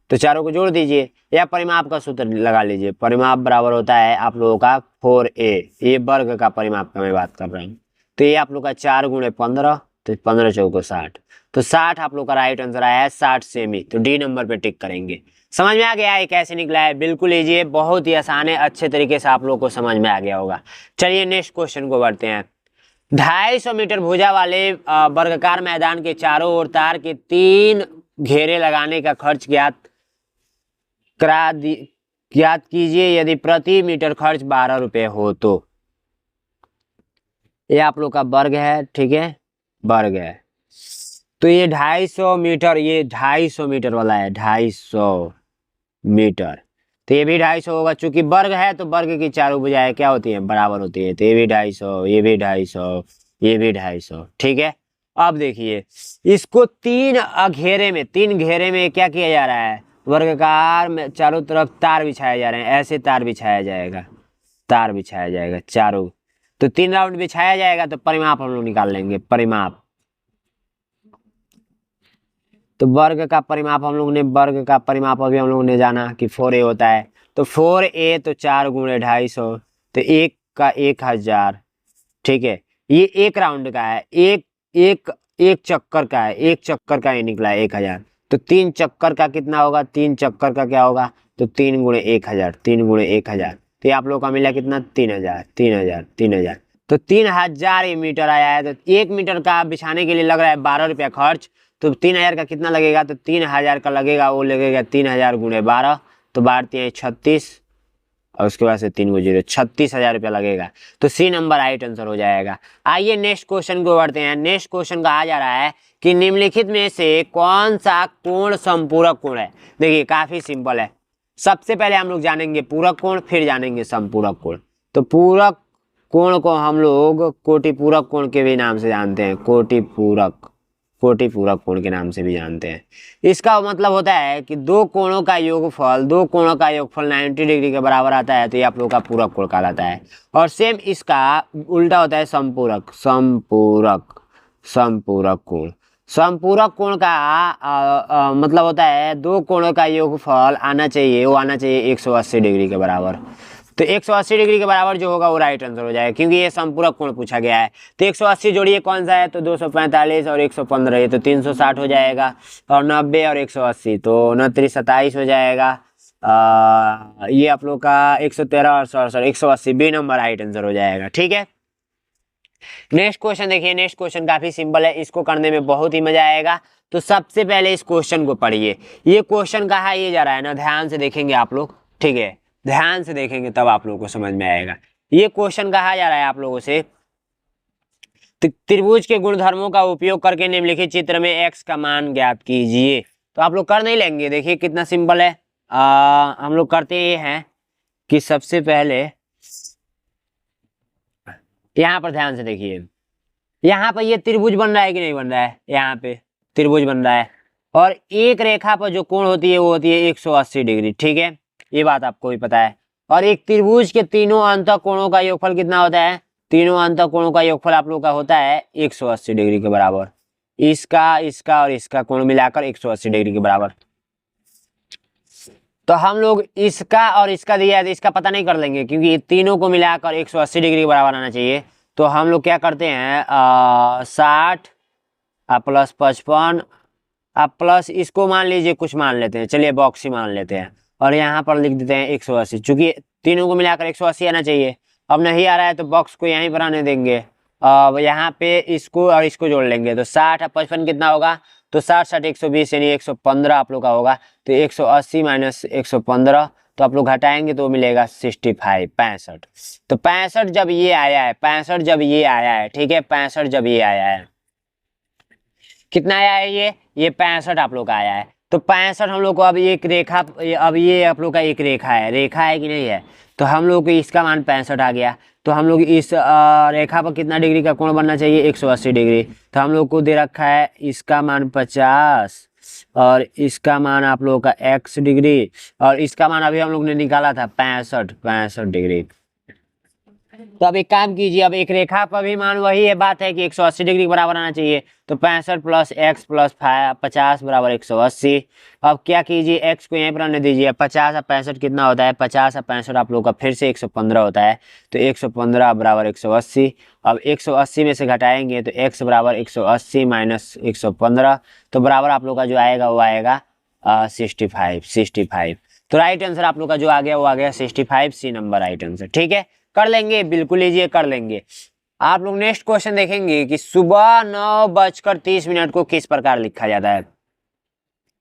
तो चारों को जोड़ दीजिए या परिमाप का सूत्र लगा लीजिए। परिमाप बराबर होता है आप लोगों का 4a, ये वर्ग का परिमाप का मैं बात कर रहा हूँ। तो ये आप लोग का 4 गुणे 15, तो 15 चौको 60, तो 60 आप लोग का राइट आंसर आया है, 60 सेमी। तो डी नंबर पे टिक करेंगे। समझ में आ गया है कैसे निकला है, बिल्कुल इजी है, बहुत ही आसान है, अच्छे तरीके से आप लोग को समझ में आ गया होगा। चलिए नेक्स्ट क्वेश्चन को बढ़ते हैं। 250 मीटर भुजा वाले वर्गाकार मैदान के चारों ओर तार के 3 घेरे लगाने का खर्च ज्ञात कीजिए यदि प्रति मीटर खर्च 12 रुपये हो तो। ये आप लोग का वर्ग है, ठीक है, वर्ग है। तो ये 250 मीटर, ये 250 मीटर वाला है, 250 मीटर। तो ये भी 250 होगा, चूंकि वर्ग है तो वर्ग की चारों भुजाएं क्या होती हैं, बराबर होती है। तो ये भी 250, ये भी 250, ये भी 250, ठीक है। अब देखिए इसको 3 घेरे में, 3 घेरे में क्या किया जा रहा है, वर्गाकार में चारों तरफ तार बिछाए जा रहे हैं। ऐसे तार बिछाया जाएगा, तार बिछाया जाएगा चारों। तो 3 राउंड बिछाया जाएगा तो परिमाप हम लोग निकाल लेंगे, परिमाप। तो वर्ग का परिमाप हम लोग ने, वर्ग का परिमाप अभी हम लोग ने जाना कि 4a होता है। तो 4a तो 4 गुणे 250, तो 1 का 1000, ठीक है। ये 1 राउंड का है, एक चक्कर का है, 1 चक्कर का ही निकला है 1000। तो 3 चक्कर का कितना होगा, 3 चक्कर का क्या होगा, तो 3 गुणे 1000, 3 गुणे 1000। तो आप लोग का मिला कितना, 3000, 3000, 3000। तो 3000 मीटर आया है। तो 1 मीटर का बिछाने के लिए लग रहा है 12 रुपया खर्च। तो 3000 का कितना लगेगा, तो 3000 का लगेगा, वो लगेगा 3000 गुणे 12, तो 12 36, और उसके बाद से 3 को 0, 36,000 रुपया लगेगा। तो सी नंबर राइट आंसर हो जाएगा। आइए नेक्स्ट क्वेश्चन को बढ़ते हैं। नेक्स्ट क्वेश्चन कहा जा रहा है कि निम्नलिखित में से कौन सा कोण समपूरक कोण है। देखिए काफी सिंपल है। सबसे पहले हम लोग जानेंगे पूरक कोण, फिर जानेंगे समपूरक कोण। तो पूरक कोण को हम लोग कोटिपूरक कोण के भी नाम से जानते हैं, कोटिपूरक कोण के नाम से भी जानते हैं। इसका मतलब होता है कि दो कोणों का योगफल 90 डिग्री के बराबर आता है, तो ये आप लोग का पूरक कोण कहलाता है। और सेम इसका उल्टा होता है समपूरक कोण। समपूरक कोण का मतलब होता है दो कोणों का योगफल आना चाहिए, वो आना चाहिए 180 डिग्री के बराबर। तो 180 डिग्री के बराबर जो होगा वो राइट आंसर हो जाएगा, क्योंकि ये संपूरक कोण पूछा गया है। तो 180 जोड़िए कौन सा है, तो 245 और 115, ये तो 360 हो जाएगा। और 90 और 180 तो 29 27 हो जाएगा। ये आप लोग का 113 और 67, 180, बी नंबर राइट आंसर हो जाएगा, ठीक है। नेक्स्ट क्वेश्चन देखिए। नेक्स्ट क्वेश्चन काफी सिंपल है, इसको करने में बहुत ही मजा आएगा। तो सबसे पहले इस क्वेश्चन को पढ़िए। ये क्वेश्चन कहा ये जा रहा है ना, ध्यान से देखेंगे आप लोग, ठीक है, ध्यान से देखेंगे तब आप लोगों को समझ में आएगा। ये क्वेश्चन कहा जा रहा है आप लोगों से, त्रिभुज के गुणधर्मों का उपयोग करके निम्नलिखित चित्र में x का मान ज्ञात कीजिए। तो आप लोग कर नहीं लेंगे, देखिए कितना सिंपल है। हम लोग करते ये हैं कि सबसे पहले यहाँ पर ध्यान से देखिए, यहाँ पर ये त्रिभुज बन रहा है कि नहीं बन रहा है, यहाँ पे त्रिभुज बन रहा है। और एक रेखा पर जो कोण होती है वो होती है 180 डिग्री, ठीक है, ये बात आपको भी पता है। और एक त्रिभुज के तीनों अंतः कोणों का योगफल कितना होता है, तीनों अंतः कोणों का योगफल आप लोग का होता है 180 डिग्री के बराबर। इसका, इसका और इसका कोण मिलाकर 180 डिग्री के बराबर। तो हम लोग इसका और इसका दिया है तो इसका पता नहीं कर लेंगे, क्योंकि तीनों को मिलाकर 180 डिग्री के बराबर आना चाहिए। तो हम लोग क्या करते हैं, 60 प्लस 55 प्लस इसको मान लीजिए कुछ मान लेते हैं, चलिए बॉक्स ही मान लेते हैं। और यहाँ पर लिख देते हैं 180, चूंकि तीनों को मिलाकर 180 आना चाहिए। अब नहीं आ रहा है तो बॉक्स को यहीं पर आने देंगे। अब यहाँ पे इसको और इसको जोड़ लेंगे तो 60 और 55 कितना होगा, तो 60 60 120 यानी 115 आप लोग का होगा। तो 180 माइनस 115 तो आप लोग घटाएंगे तो मिलेगा 65 65। तो 65 जब ये आया है, 65 जब ये आया है, ठीक है, 65 जब ये आया है, कितना आया है ये 65 आप लोग का आया है। तो 65 हम लोग को अब एक रेखा, अब ये आप लोग का एक रेखा है कि नहीं है, तो हम लोग को इसका मान 65 आ गया। तो हम लोग इस रेखा पर कितना डिग्री का कोण बनना चाहिए, 180 डिग्री। तो हम लोग को दे रखा है इसका मान 50 और इसका मान आप लोगों का x डिग्री, और इसका मान अभी हम लोग ने निकाला था 65 डिग्री। तो अब एक काम कीजिए, अब एक रेखा पर भी मान वही है, बात है कि 180 डिग्री के बराबर आना चाहिए। तो 65 प्लस x प्लस 50 बराबर 180। अब क्या कीजिए, x को यहीं पर आने दीजिए। 50 और 65 कितना होता है, 50 और 65 आप लोग का फिर से 115 होता है। तो 115 बराबर 180। अब 180 में से घटाएंगे तो x बराबर 180 माइनस 115, तो बराबर आप लोग का जो आएगा वो आएगा 65। तो राइट आंसर आप लोग का जो आ गया वो आ गया 65, सी नंबर राइट आंसर। ठीक है, कर लेंगे, बिल्कुल लीजिए कर लेंगे। आप लोग नेक्स्ट क्वेश्चन देखेंगे कि सुबह 9:30 को किस प्रकार लिखा जाता है।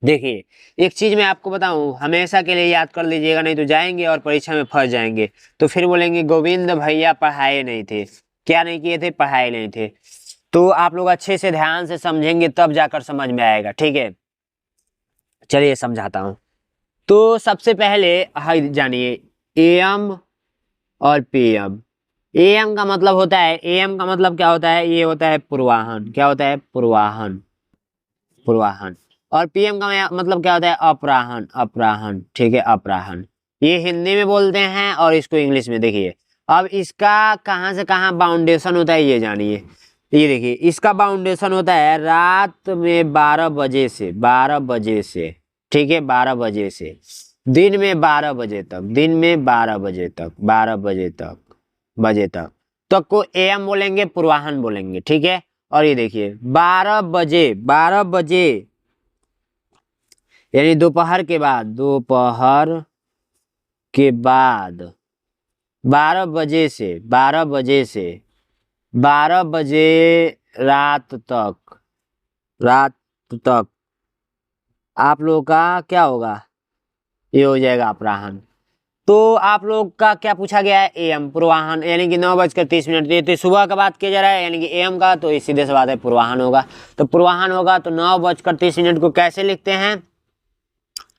देखिए, एक चीज मैं आपको बताऊं, हमेशा के लिए याद कर लीजिएगा, नहीं तो जाएंगे और परीक्षा में फंस जाएंगे। तो फिर बोलेंगे गोविंद भैया पढ़ाए नहीं थे। क्या नहीं किए थे, पढ़ाए नहीं थे। तो आप लोग अच्छे से ध्यान से समझेंगे तब जाकर समझ में आएगा। ठीक है, चलिए समझाता हूं। तो सबसे पहले जानिए AM और PM। AM का मतलब होता है, AM का मतलब क्या होता है, ये होता है पूर्वाहन। क्या होता है, पूर्वाहन। और PM का मतलब क्या होता है, अपराहन। ठीक है, अपराहन। ये हिंदी में बोलते हैं और इसको इंग्लिश में। देखिए, अब इसका कहाँ से कहाँ बाउंडेशन होता है ये जानिए। ये देखिए, इसका बाउंडेशन होता है रात में 12 बजे से, ठीक है, 12 बजे से दिन में 12 बजे तक को AM बोलेंगे, पूर्वाहन बोलेंगे। ठीक है, और ये देखिए 12 बजे यानी दोपहर के बाद 12 बजे से 12 बजे रात तक आप लोग का क्या होगा, ये हो जाएगा अपराहन। तो आप लोग का क्या पूछा गया है, AM पूर्वाहन, यानी कि 9:30। ये तो सुबह का बात किया जा रहा है, यानी कि AM का, तो सीधे से बात है पूर्वाहन होगा। तो पूर्वाहन होगा तो 9:30 को कैसे लिखते हैं,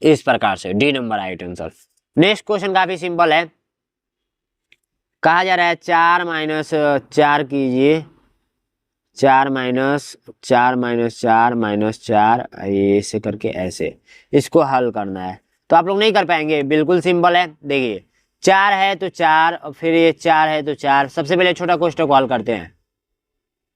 इस प्रकार से। D number right answer. Next question काफी सिंपल है। कहा जा रहा है 4 माइनस 4 कीजिए, 4 माइनस 4 ऐसे करके ऐसे इसको हल करना है। तो आप लोग नहीं कर पाएंगे, बिल्कुल सिंपल है। देखिए 4 है तो 4, और फिर ये 4 है तो 4। सबसे पहले छोटा कोष्ठक हल करते हैं।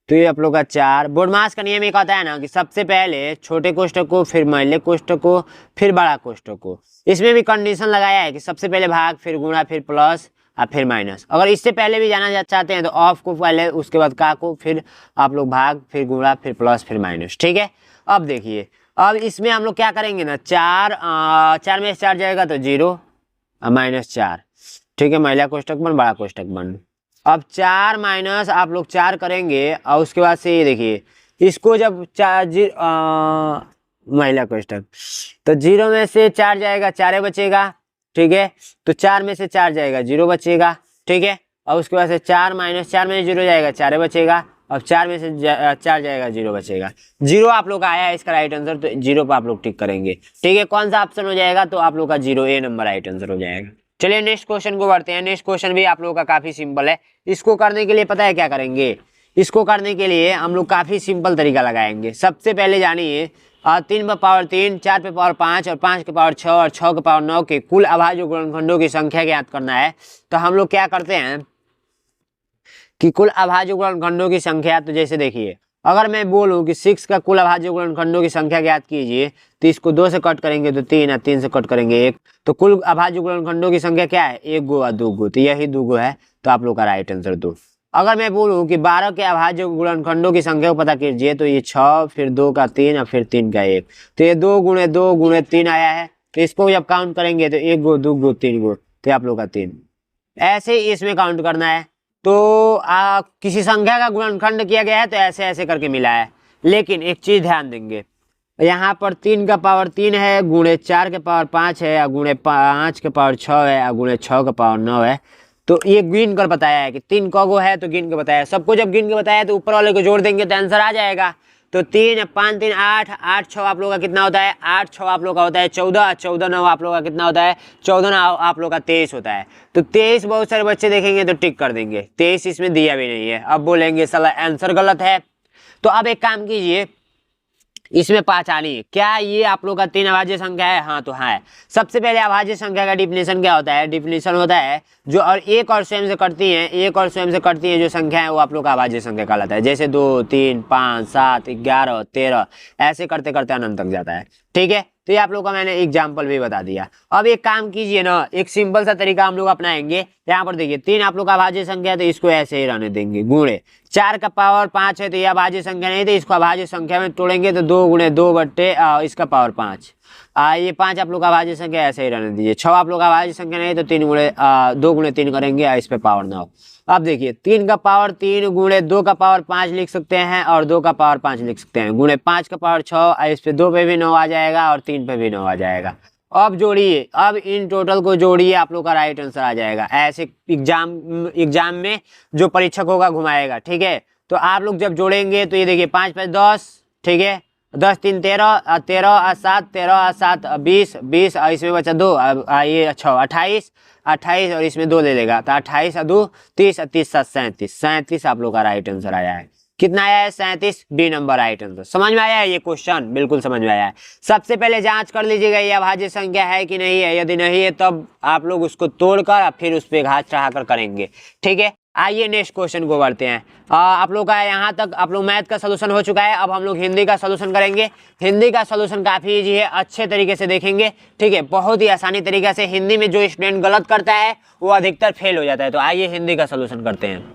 तो ये आप लोग का 4, बोर्डमास का नियम एक आता है ना कि सबसे पहले छोटे कोष्ठक को, फिर मैले कोष्ठक को, फिर बड़ा कोष्ठक को। इसमें भी कंडीशन लगाया है कि सबसे पहले भाग, फिर गुणा, फिर प्लस और फिर माइनस। अगर इससे पहले भी जाना चाहते हैं तो ऑफ को पहले, उसके बाद का को, फिर आप लोग भाग, फिर गुणा, फिर प्लस, फिर माइनस। ठीक है, अब देखिए, अब इसमें हम लोग क्या करेंगे ना, 4 में से 4 जाएगा तो 0 -4। ठीक है, महिला कोष्ठक बन, बड़ा कोष्ठक बन। अब 4 माइनस आप लोग 4 करेंगे और उसके बाद से ये देखिए, इसको जब महिला कोष्ठक, तो 0 में से 4 जाएगा, 4 बचेगा। ठीक है, तो 4 में से 4 जाएगा, 0 बचेगा। ठीक है, और उसके बाद से 4 माइनस 4 में 0 जाएगा, 4 बचेगा। अब 4 में से 4 जाएगा, 0 बचेगा। 0 आप लोग का आया है इसका राइट आंसर, तो 0 पर आप लोग टिक करेंगे। ठीक है, कौन सा ऑप्शन हो जाएगा, तो आप लोग का 0 ए नंबर राइट आंसर हो जाएगा। चलिए नेक्स्ट क्वेश्चन को बढ़ते हैं। नेक्स्ट क्वेश्चन भी आप लोगों का काफी सिंपल है। इसको करने के लिए पता है क्या करेंगे, इसको करने के लिए हम लोग काफी सिंपल तरीका लगाएंगे। सबसे पहले जानिए 3 पे पावर 3, 4 पे पावर 5 और 5 के पावर 6 और 6 के पावर 9 के कुल अभाज्य गुणनखंडों की संख्या ज्ञात करना है। तो हम लोग क्या करते हैं कि कुल अभाज्य गुणनखंडों की संख्या, तो जैसे देखिए, अगर मैं बोलूं कि 6 का कुल अभाज्य गुणनखंडों की संख्या ज्ञात कीजिए, तो इसको 2 से कट करेंगे तो 3 और 3 से कट करेंगे 1। तो कुल अभाज्य गुणनखंडों की संख्या क्या है, 1 गो और 2 गो, तो यही 2 गो है। तो आप लोग का राइट आंसर 2। अगर मैं बोलूं कि 12 के अभाज्य गुणनखंडों की संख्या को पता कीजिए, तो ये 6, फिर 2 का 3 और फिर 3 का 1। तो ये 2 गुणे 2 गुणे 3 आया है। तो इसको जब काउंट करेंगे तो 1 गो 2 गो 3 गो, तो आप लोग का 3। ऐसे इसमें काउंट करना है। तो किसी संख्या का गुणनखंड किया गया है तो ऐसे ऐसे करके मिला है। लेकिन एक चीज ध्यान देंगे, यहाँ पर 3 का पावर 3 है, गुणे 4 के पावर 5 है, और गुणे 5 के पावर 6 है, और गुणे 6 के पावर 9 है। तो ये गिन कर बताया है कि 3 कगो है तो गिन के बताया है। सबको जब गिन के बताया तो ऊपर वाले को जोड़ देंगे तो आंसर आ जाएगा। तो 3 5 3 8, 8 6 आप लोग का कितना होता है? 8 6 आप लोग का होता है 14, 14 9 आप लोग का कितना होता है? 14 9 आप लोग का 23 होता है। तो 23 बहुत सारे बच्चे देखेंगे तो टिक कर देंगे, 23 इसमें दिया भी नहीं है। अब बोलेंगे साला आंसर गलत है। तो अब एक काम कीजिए, इसमें पहचानिए क्या ये आप लोग का 3 अभाज्य संख्या है? हाँ तो हाँ है। सबसे पहले अभाज्य संख्या का डिफिनेशन क्या होता है? डिफिनेशन होता है जो और एक और स्वयं से करती है, एक और स्वयं से करती है जो संख्या है वो आप लोग का अभाज्य संख्या कहलाता है। जैसे 2 3 5 7 11 13 ऐसे करते करते अनंत तक जाता है। ठीक है, तो ये आप लोग का मैंने एग्जाम्पल भी बता दिया। अब एक काम कीजिए ना, एक सिंपल सा तरीका हम लोग अपनाएंगे। यहाँ पर देखिए 3 आप लोग का अभाज्य संख्या है तो इसको ऐसे ही रहने देंगे, गुणे 4 का पावर 5 है तो यह अभाज्य संख्या नहीं, तो इसको अभाज्य संख्या में तोड़ेंगे तो 2 गुणे 2 बट्टे इसका पावर 5। ये 5 आप लोग का अभाज्य संख्या ऐसे ही रहने दीजिए। 6 आप लोग का अभाज्य संख्या नहीं तो 2 गुणे 3 करेंगे, इस पे पावर 9। अब देखिए 3 का पावर 3 गुणे 2 का पावर 5 लिख सकते हैं, और 2 का पावर 5 लिख सकते हैं, गुणे 5 का पावर 6, इस पे 2 पे भी 9 आ जाएगा और 3 पे भी 9 आ जाएगा। अब जोड़िए, अब इन टोटल को जोड़िए, आप लोग का राइट आंसर आ जाएगा। ऐसे एग्जाम में जो परीक्षक होगा घुमाएगा। ठीक है, तो आप लोग जब जोड़ेंगे तो ये देखिए 5 5 10, ठीक है, 10 3 13, 13 7 13 7 20, 20 इसमें बचा 2, ये 6 28, 28 और इसमें 2 ले लेगा तो 28 2 30, 30 7 37, 37 आप लोग का राइट आंसर आया है। कितना आया है? 37, बी नंबर राइट आंसर। समझ में आया है ये क्वेश्चन? बिल्कुल समझ में आया है। सबसे पहले जांच कर लीजिएगा ये अभाज्य संख्या है कि नहीं है। यदि नहीं है तब आप लोग उसको तोड़कर फिर उस पर घात चढ़ाकर करेंगे। ठीक है, आइए नेक्स्ट क्वेश्चन को बढ़ते हैं। आप लोग का यहाँ तक आप लोग मैथ का सोल्यूशन हो चुका है। अब हम लोग हिंदी का सोल्यूशन करेंगे। हिंदी का सोल्यूशन काफी इजी है, अच्छे तरीके से देखेंगे। ठीक है, बहुत ही आसानी तरीके से। हिंदी में जो स्टूडेंट गलत करता है वो अधिकतर फेल हो जाता है। तो आइए हिंदी का सोल्यूशन करते हैं।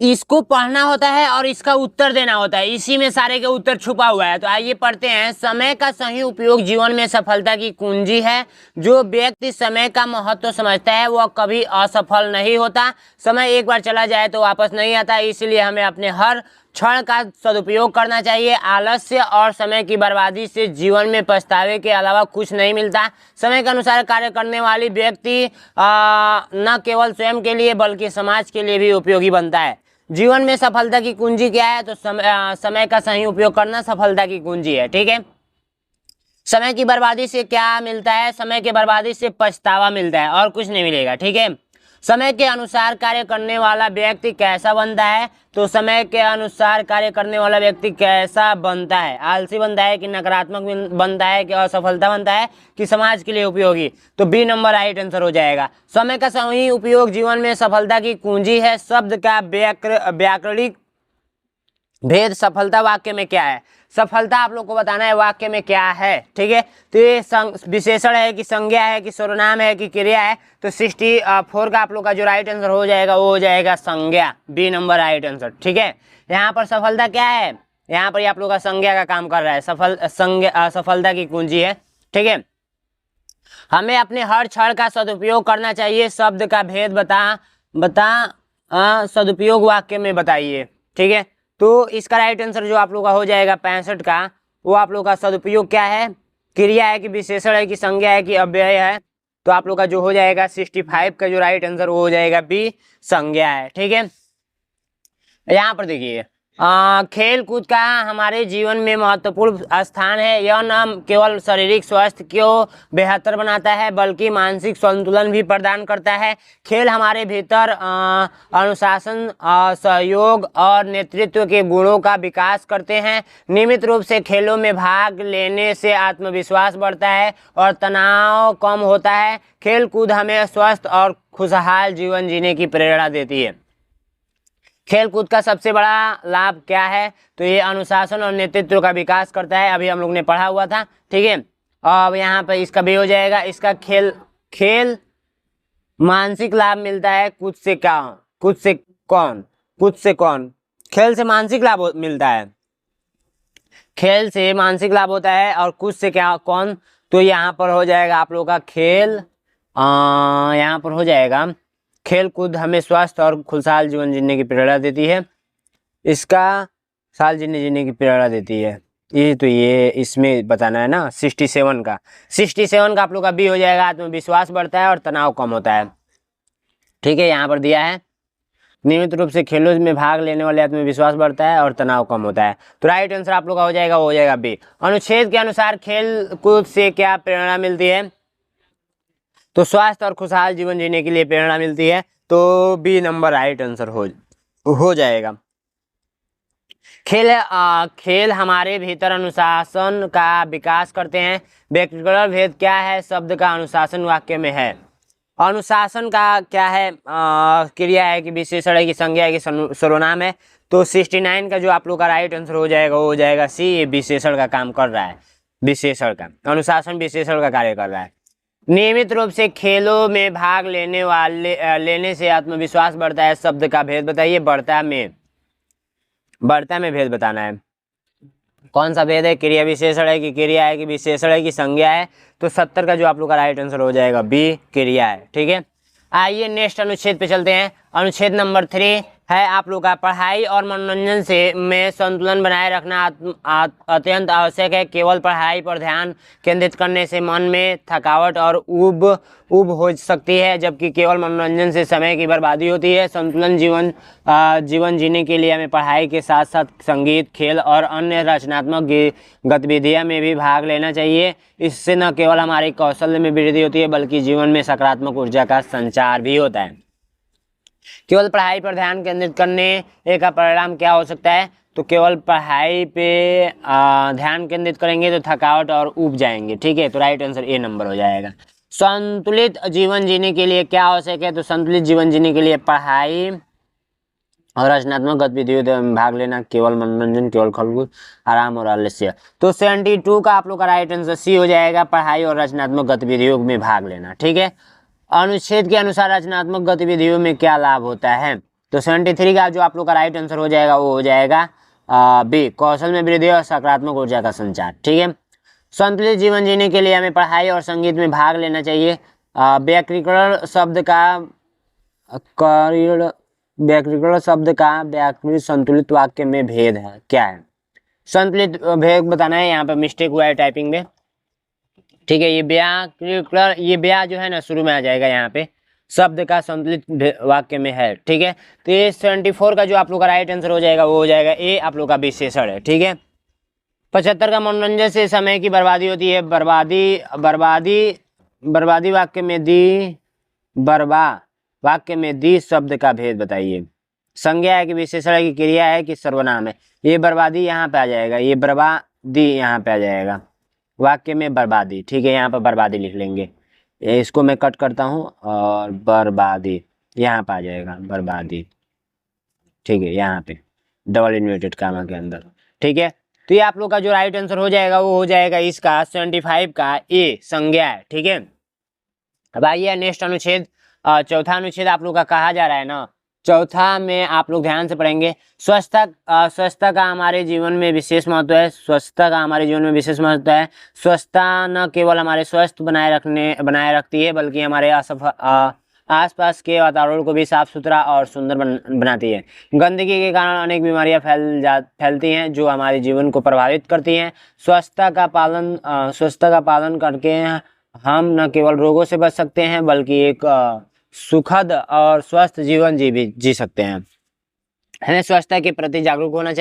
इसको पढ़ना होता है और इसका उत्तर देना होता है, इसी में सारे के उत्तर छुपा हुआ है। तो आइए पढ़ते हैं। समय का सही उपयोग जीवन में सफलता की कुंजी है। जो व्यक्ति समय का महत्व समझता है वह कभी असफल नहीं होता। समय एक बार चला जाए तो वापस नहीं आता, इसलिए हमें अपने हर क्षण का सदुपयोग करना चाहिए। आलस्य और समय की बर्बादी से जीवन में पछतावे के अलावा कुछ नहीं मिलता। समय के अनुसार कार्य करने वाली व्यक्ति न केवल स्वयं के लिए बल्कि समाज के लिए भी उपयोगी बनता है। जीवन में सफलता की कुंजी क्या है? तो समय का सही उपयोग करना सफलता की कुंजी है। ठीक है, समय की बर्बादी से क्या मिलता है? समय की बर्बादी से पछतावा मिलता है और कुछ नहीं मिलेगा। ठीक है, समय के अनुसार कार्य करने वाला व्यक्ति कैसा बनता है? तो समय के अनुसार कार्य करने वाला व्यक्ति कैसा बनता है? आलसी बनता है कि नकारात्मक बनता है कि असफलता बनता है कि समाज के लिए उपयोगी? तो बी नंबर राइट आंसर हो जाएगा। समय का सही उपयोग जीवन में सफलता की कुंजी है। शब्द का व्याकरणिक भेद सफलता वाक्य में क्या है? सफलता आप लोग को बताना है वाक्य में क्या है। ठीक है, तो ये विशेषण है कि संज्ञा है कि सर्वनाम है कि क्रिया है? तो 64 का आप लोग का जो राइट आंसर हो जाएगा वो हो जाएगा संज्ञा, बी नंबर राइट आंसर। ठीक है, यहाँ पर सफलता क्या है? यहाँ पर आप लोग का संज्ञा का काम कर रहा है। सफलता की कुंजी है। ठीक है, हमें अपने हर क्षण का सदुपयोग करना चाहिए। शब्द का भेद सदुपयोग वाक्य में बताइए। ठीक है, तो इसका राइट आंसर जो आप लोग का हो जाएगा 65 का, वो आप लोग का सदुपयोग क्या है? क्रिया है कि विशेषण है कि संज्ञा है कि अव्यय है? तो आप लोग का जो हो जाएगा 65 का जो राइट आंसर वो हो जाएगा बी, संज्ञा है। ठीक है, यहाँ पर देखिए खेल कूद का हमारे जीवन में महत्वपूर्ण स्थान है। यह न केवल शारीरिक स्वास्थ्य को बेहतर बनाता है बल्कि मानसिक संतुलन भी प्रदान करता है। खेल हमारे भीतर अनुशासन, सहयोग और नेतृत्व के गुणों का विकास करते हैं। नियमित रूप से खेलों में भाग लेने से आत्मविश्वास बढ़ता है और तनाव कम होता है। खेल कूद हमें स्वस्थ और खुशहाल जीवन जीने की प्रेरणा देती है। खेल कूद का सबसे बड़ा लाभ क्या है? तो ये अनुशासन और नेतृत्व का विकास करता है, अभी हम लोग ने पढ़ा हुआ था। ठीक है, अब यहाँ पर इसका भी हो जाएगा। इसका खेल मानसिक लाभ मिलता है। कुछ से कौन? खेल से मानसिक लाभ मिलता है। खेल से मानसिक लाभ होता है और कुछ से क्या कौन? तो यहाँ पर हो जाएगा आप लोग का खेल, यहाँ पर हो जाएगा खेल कूद हमें स्वस्थ और खुशहाल जीवन जीने की प्रेरणा देती है। इसका साल जीने की प्रेरणा देती है। ये इसमें बताना है ना 67 का। 67 का आप लोग का बी हो जाएगा, आत्मविश्वास बढ़ता है और तनाव कम होता है। ठीक है, यहाँ पर दिया है नियमित रूप से खेलों में भाग लेने वाले आत्मविश्वास बढ़ता है और तनाव कम होता है। तो राइट आंसर आप लोग का हो जाएगा, वो हो जाएगा बी। अनुच्छेद के अनुसार खेल कूद से क्या प्रेरणा मिलती है? तो स्वास्थ्य और खुशहाल जीवन जीने के लिए प्रेरणा मिलती है। तो बी नंबर राइट आंसर हो जाएगा। खेल हमारे भीतर अनुशासन का विकास करते हैं। व्यक्तिगत भेद क्या है? शब्द का अनुशासन वाक्य में है। अनुशासन का क्या है? क्रिया है कि विशेषण है कि संज्ञा है कि सर्वनाम है? तो 69 का जो आप लोग का राइट आंसर हो जाएगा वो हो जाएगा सी, ये विशेषण का काम कर रहा है। विशेषण का अनुशासन विशेषण का कार्य कर रहा है। नियमित रूप से खेलों में भाग लेने से आत्मविश्वास बढ़ता है। शब्द का भेद बताइए। बढ़ता में भेद बताना है। कौन सा भेद है? क्रिया विशेषण है कि क्रिया है कि विशेषण है कि संज्ञा है? तो 70 का जो आप लोग का राइट आंसर हो जाएगा बी, क्रिया है। ठीक है, आइए नेक्स्ट अनुच्छेद पे चलते हैं। अनुच्छेद नंबर 3 है आप लोग का पढ़ाई और मनोरंजन में संतुलन बनाए रखना अत्यंत आवश्यक है। केवल पढ़ाई पर ध्यान केंद्रित करने से मन में थकावट और ऊब हो सकती है, जबकि केवल मनोरंजन से समय की बर्बादी होती है। संतुलन जीवन जीने के लिए हमें पढ़ाई के साथ साथ संगीत, खेल और अन्य रचनात्मक गतिविधियां में भी भाग लेना चाहिए। इससे न केवल हमारे कौशल में वृद्धि होती है बल्कि जीवन में सकारात्मक ऊर्जा का संचार भी होता है। केवल पढ़ाई पर ध्यान केंद्रित करने का परिणाम क्या हो सकता है? तो केवल पढ़ाई पे ध्यान केंद्रित करेंगे तो थकावट और ऊब जाएंगे। ठीक है, तो राइट आंसर ए नंबर हो जाएगा। संतुलित जीवन जीने के लिए क्या आवश्यक है? तो संतुलित जीवन जीने के लिए पढ़ाई और रचनात्मक गतिविधियों में भाग लेना, केवल मनोरंजन, केवल खेलकूद, आराम और आलस्य। तो 72 का आप लोग का राइट आंसर सी हो जाएगा, पढ़ाई और रचनात्मक गतिविधियों में भाग लेना। ठीक है, अनुच्छेद के अनुसार रचनात्मक गतिविधियों में क्या लाभ होता है? तो 73 का जो आप लोग का राइट आंसर हो जाएगा वो हो जाएगा बी, कौशल में वृद्धि और सकारात्मक ऊर्जा का संचार। ठीक है, संतुलित जीवन जीने के लिए हमें पढ़ाई और संगीत में भाग लेना चाहिए। व्याकरणीकरण शब्द का व्याकरणिक संतुलित वाक्य में भेद है क्या है? संतुलित भेद बताना है। यहाँ पे मिस्टेक हुआ है टाइपिंग में। ठीक है, ये ब्या जो है ना शुरू में आ जाएगा यहाँ पे, शब्द का संतुलित वाक्य में है। ठीक है, तो ये 74 का जो आप लोग का राइट आंसर हो जाएगा वो हो जाएगा ए, आप लोग का विशेषण है। ठीक है, 75 का मनोरंजन से समय की बर्बादी होती है। बर्बादी वाक्य में दी शब्द का भेद बताइए। संज्ञा है कि विशेषण है कि क्रिया है कि सर्वनाम है? ये बर्बादी यहाँ पे आ जाएगा, ये बर्बादी यहाँ पे आ जाएगा, वाक्य में बर्बादी। ठीक है, यहाँ पर बर्बादी लिख लेंगे। इसको मैं कट करता हूँ और बर्बादी यहाँ पे आ जाएगा, बर्बादी। ठीक है, यहाँ पे डबल इन्वर्टेड कामा के अंदर। ठीक है, तो ये आप लोग का जो राइट आंसर हो जाएगा वो हो जाएगा इसका 75 का ए, संज्ञा है। ठीक है, अब आइए नेक्स्ट अनुच्छेद, चौथा अनुच्छेद आप लोग का कहा जा रहा है ना, चौथा में आप लोग ध्यान से पढ़ेंगे। स्वच्छता का हमारे जीवन में विशेष महत्व है। स्वच्छता का हमारे जीवन में विशेष महत्व है। स्वच्छता न केवल हमारे स्वस्थ बनाए रखती है बल्कि हमारे आसपास के वातावरण को भी साफ सुथरा और सुंदर बनाती है। गंदगी के कारण अनेक बीमारियां फैलती हैं जो हमारे जीवन को प्रभावित करती हैं। स्वच्छता का पालन करके हम न केवल रोगों से बच सकते हैं बल्कि एक सुखद और स्वस्थ जीवन जी सकते हैं। हमें स्वच्छता के प्रति जागरूक रहना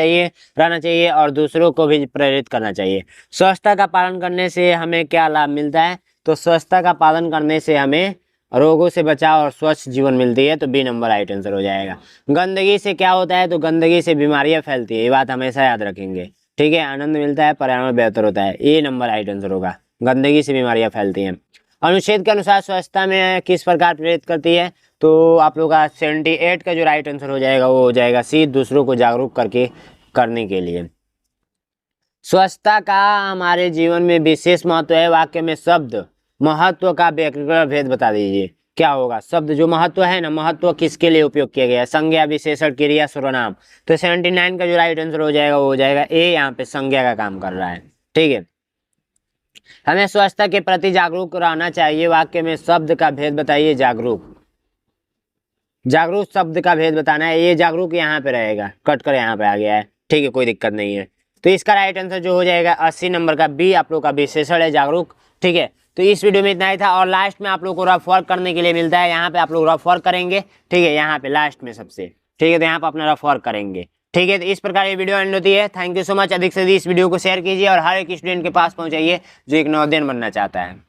चाहिए और दूसरों को भी प्रेरित करना चाहिए। स्वच्छता का पालन करने से हमें क्या लाभ मिलता है? तो स्वच्छता का पालन करने से हमें रोगों से बचाव और स्वच्छ जीवन मिलती है। तो बी नंबर राइट आंसर हो जाएगा। गंदगी से क्या होता है? तो गंदगी से बीमारियां फैलती है, ये बात हमेशा याद रखेंगे। ठीक है, आनंद मिलता है, पर्यावरण बेहतर होता है। ए नंबर राइट आंसर होगा, गंदगी से बीमारियां फैलती हैं। अनुच्छेद के अनुसार स्वच्छता में किस प्रकार प्रेरित करती है? तो आप लोग का 78 का जो राइट आंसर हो जाएगा वो हो जाएगा सी, दूसरों को जागरूक करने के लिए। स्वच्छता का हमारे जीवन में विशेष महत्व है। वाक्य में शब्द महत्व का व्याकरणिक भेद बता दीजिए, क्या होगा? शब्द जो महत्व है ना, महत्व किसके लिए उपयोग किया गया है? संज्ञा, विशेषण, क्रिया, सर्वनाम। तो 79 का जो राइट आंसर हो जाएगा वो हो जाएगा ए, यहाँ पे संज्ञा का काम कर रहा है। ठीक है, हमें स्वच्छता के प्रति जागरूक रहना चाहिए। वाक्य में शब्द का भेद बताइए। जागरूक, जागरूक शब्द का भेद बताना है। ये जागरूक यहाँ पे रहेगा, कट कर यहाँ पे आ गया है, ठीक है, कोई दिक्कत नहीं है। तो इसका राइट आंसर जो हो जाएगा 80 नंबर का बी, आप लोग का विशेषण है जागरूक, ठीक है। तो इस वीडियो में इतना ही था, और लास्ट में आप लोग को रफ वर्क करने के लिए मिलता है। यहाँ पे आप लोग रफ वर्क करेंगे, ठीक है, यहाँ पे लास्ट में सबसे, ठीक है। तो यहाँ पे अपना रफ वर्क करेंगे, ठीक है। तो इस प्रकार ये वीडियो एंड होती है। Thank you so much. अधिक से अधिक इस वीडियो को शेयर कीजिए और हर एक स्टूडेंट के पास पहुंचाइए जो एक नवोदय बनना चाहता है।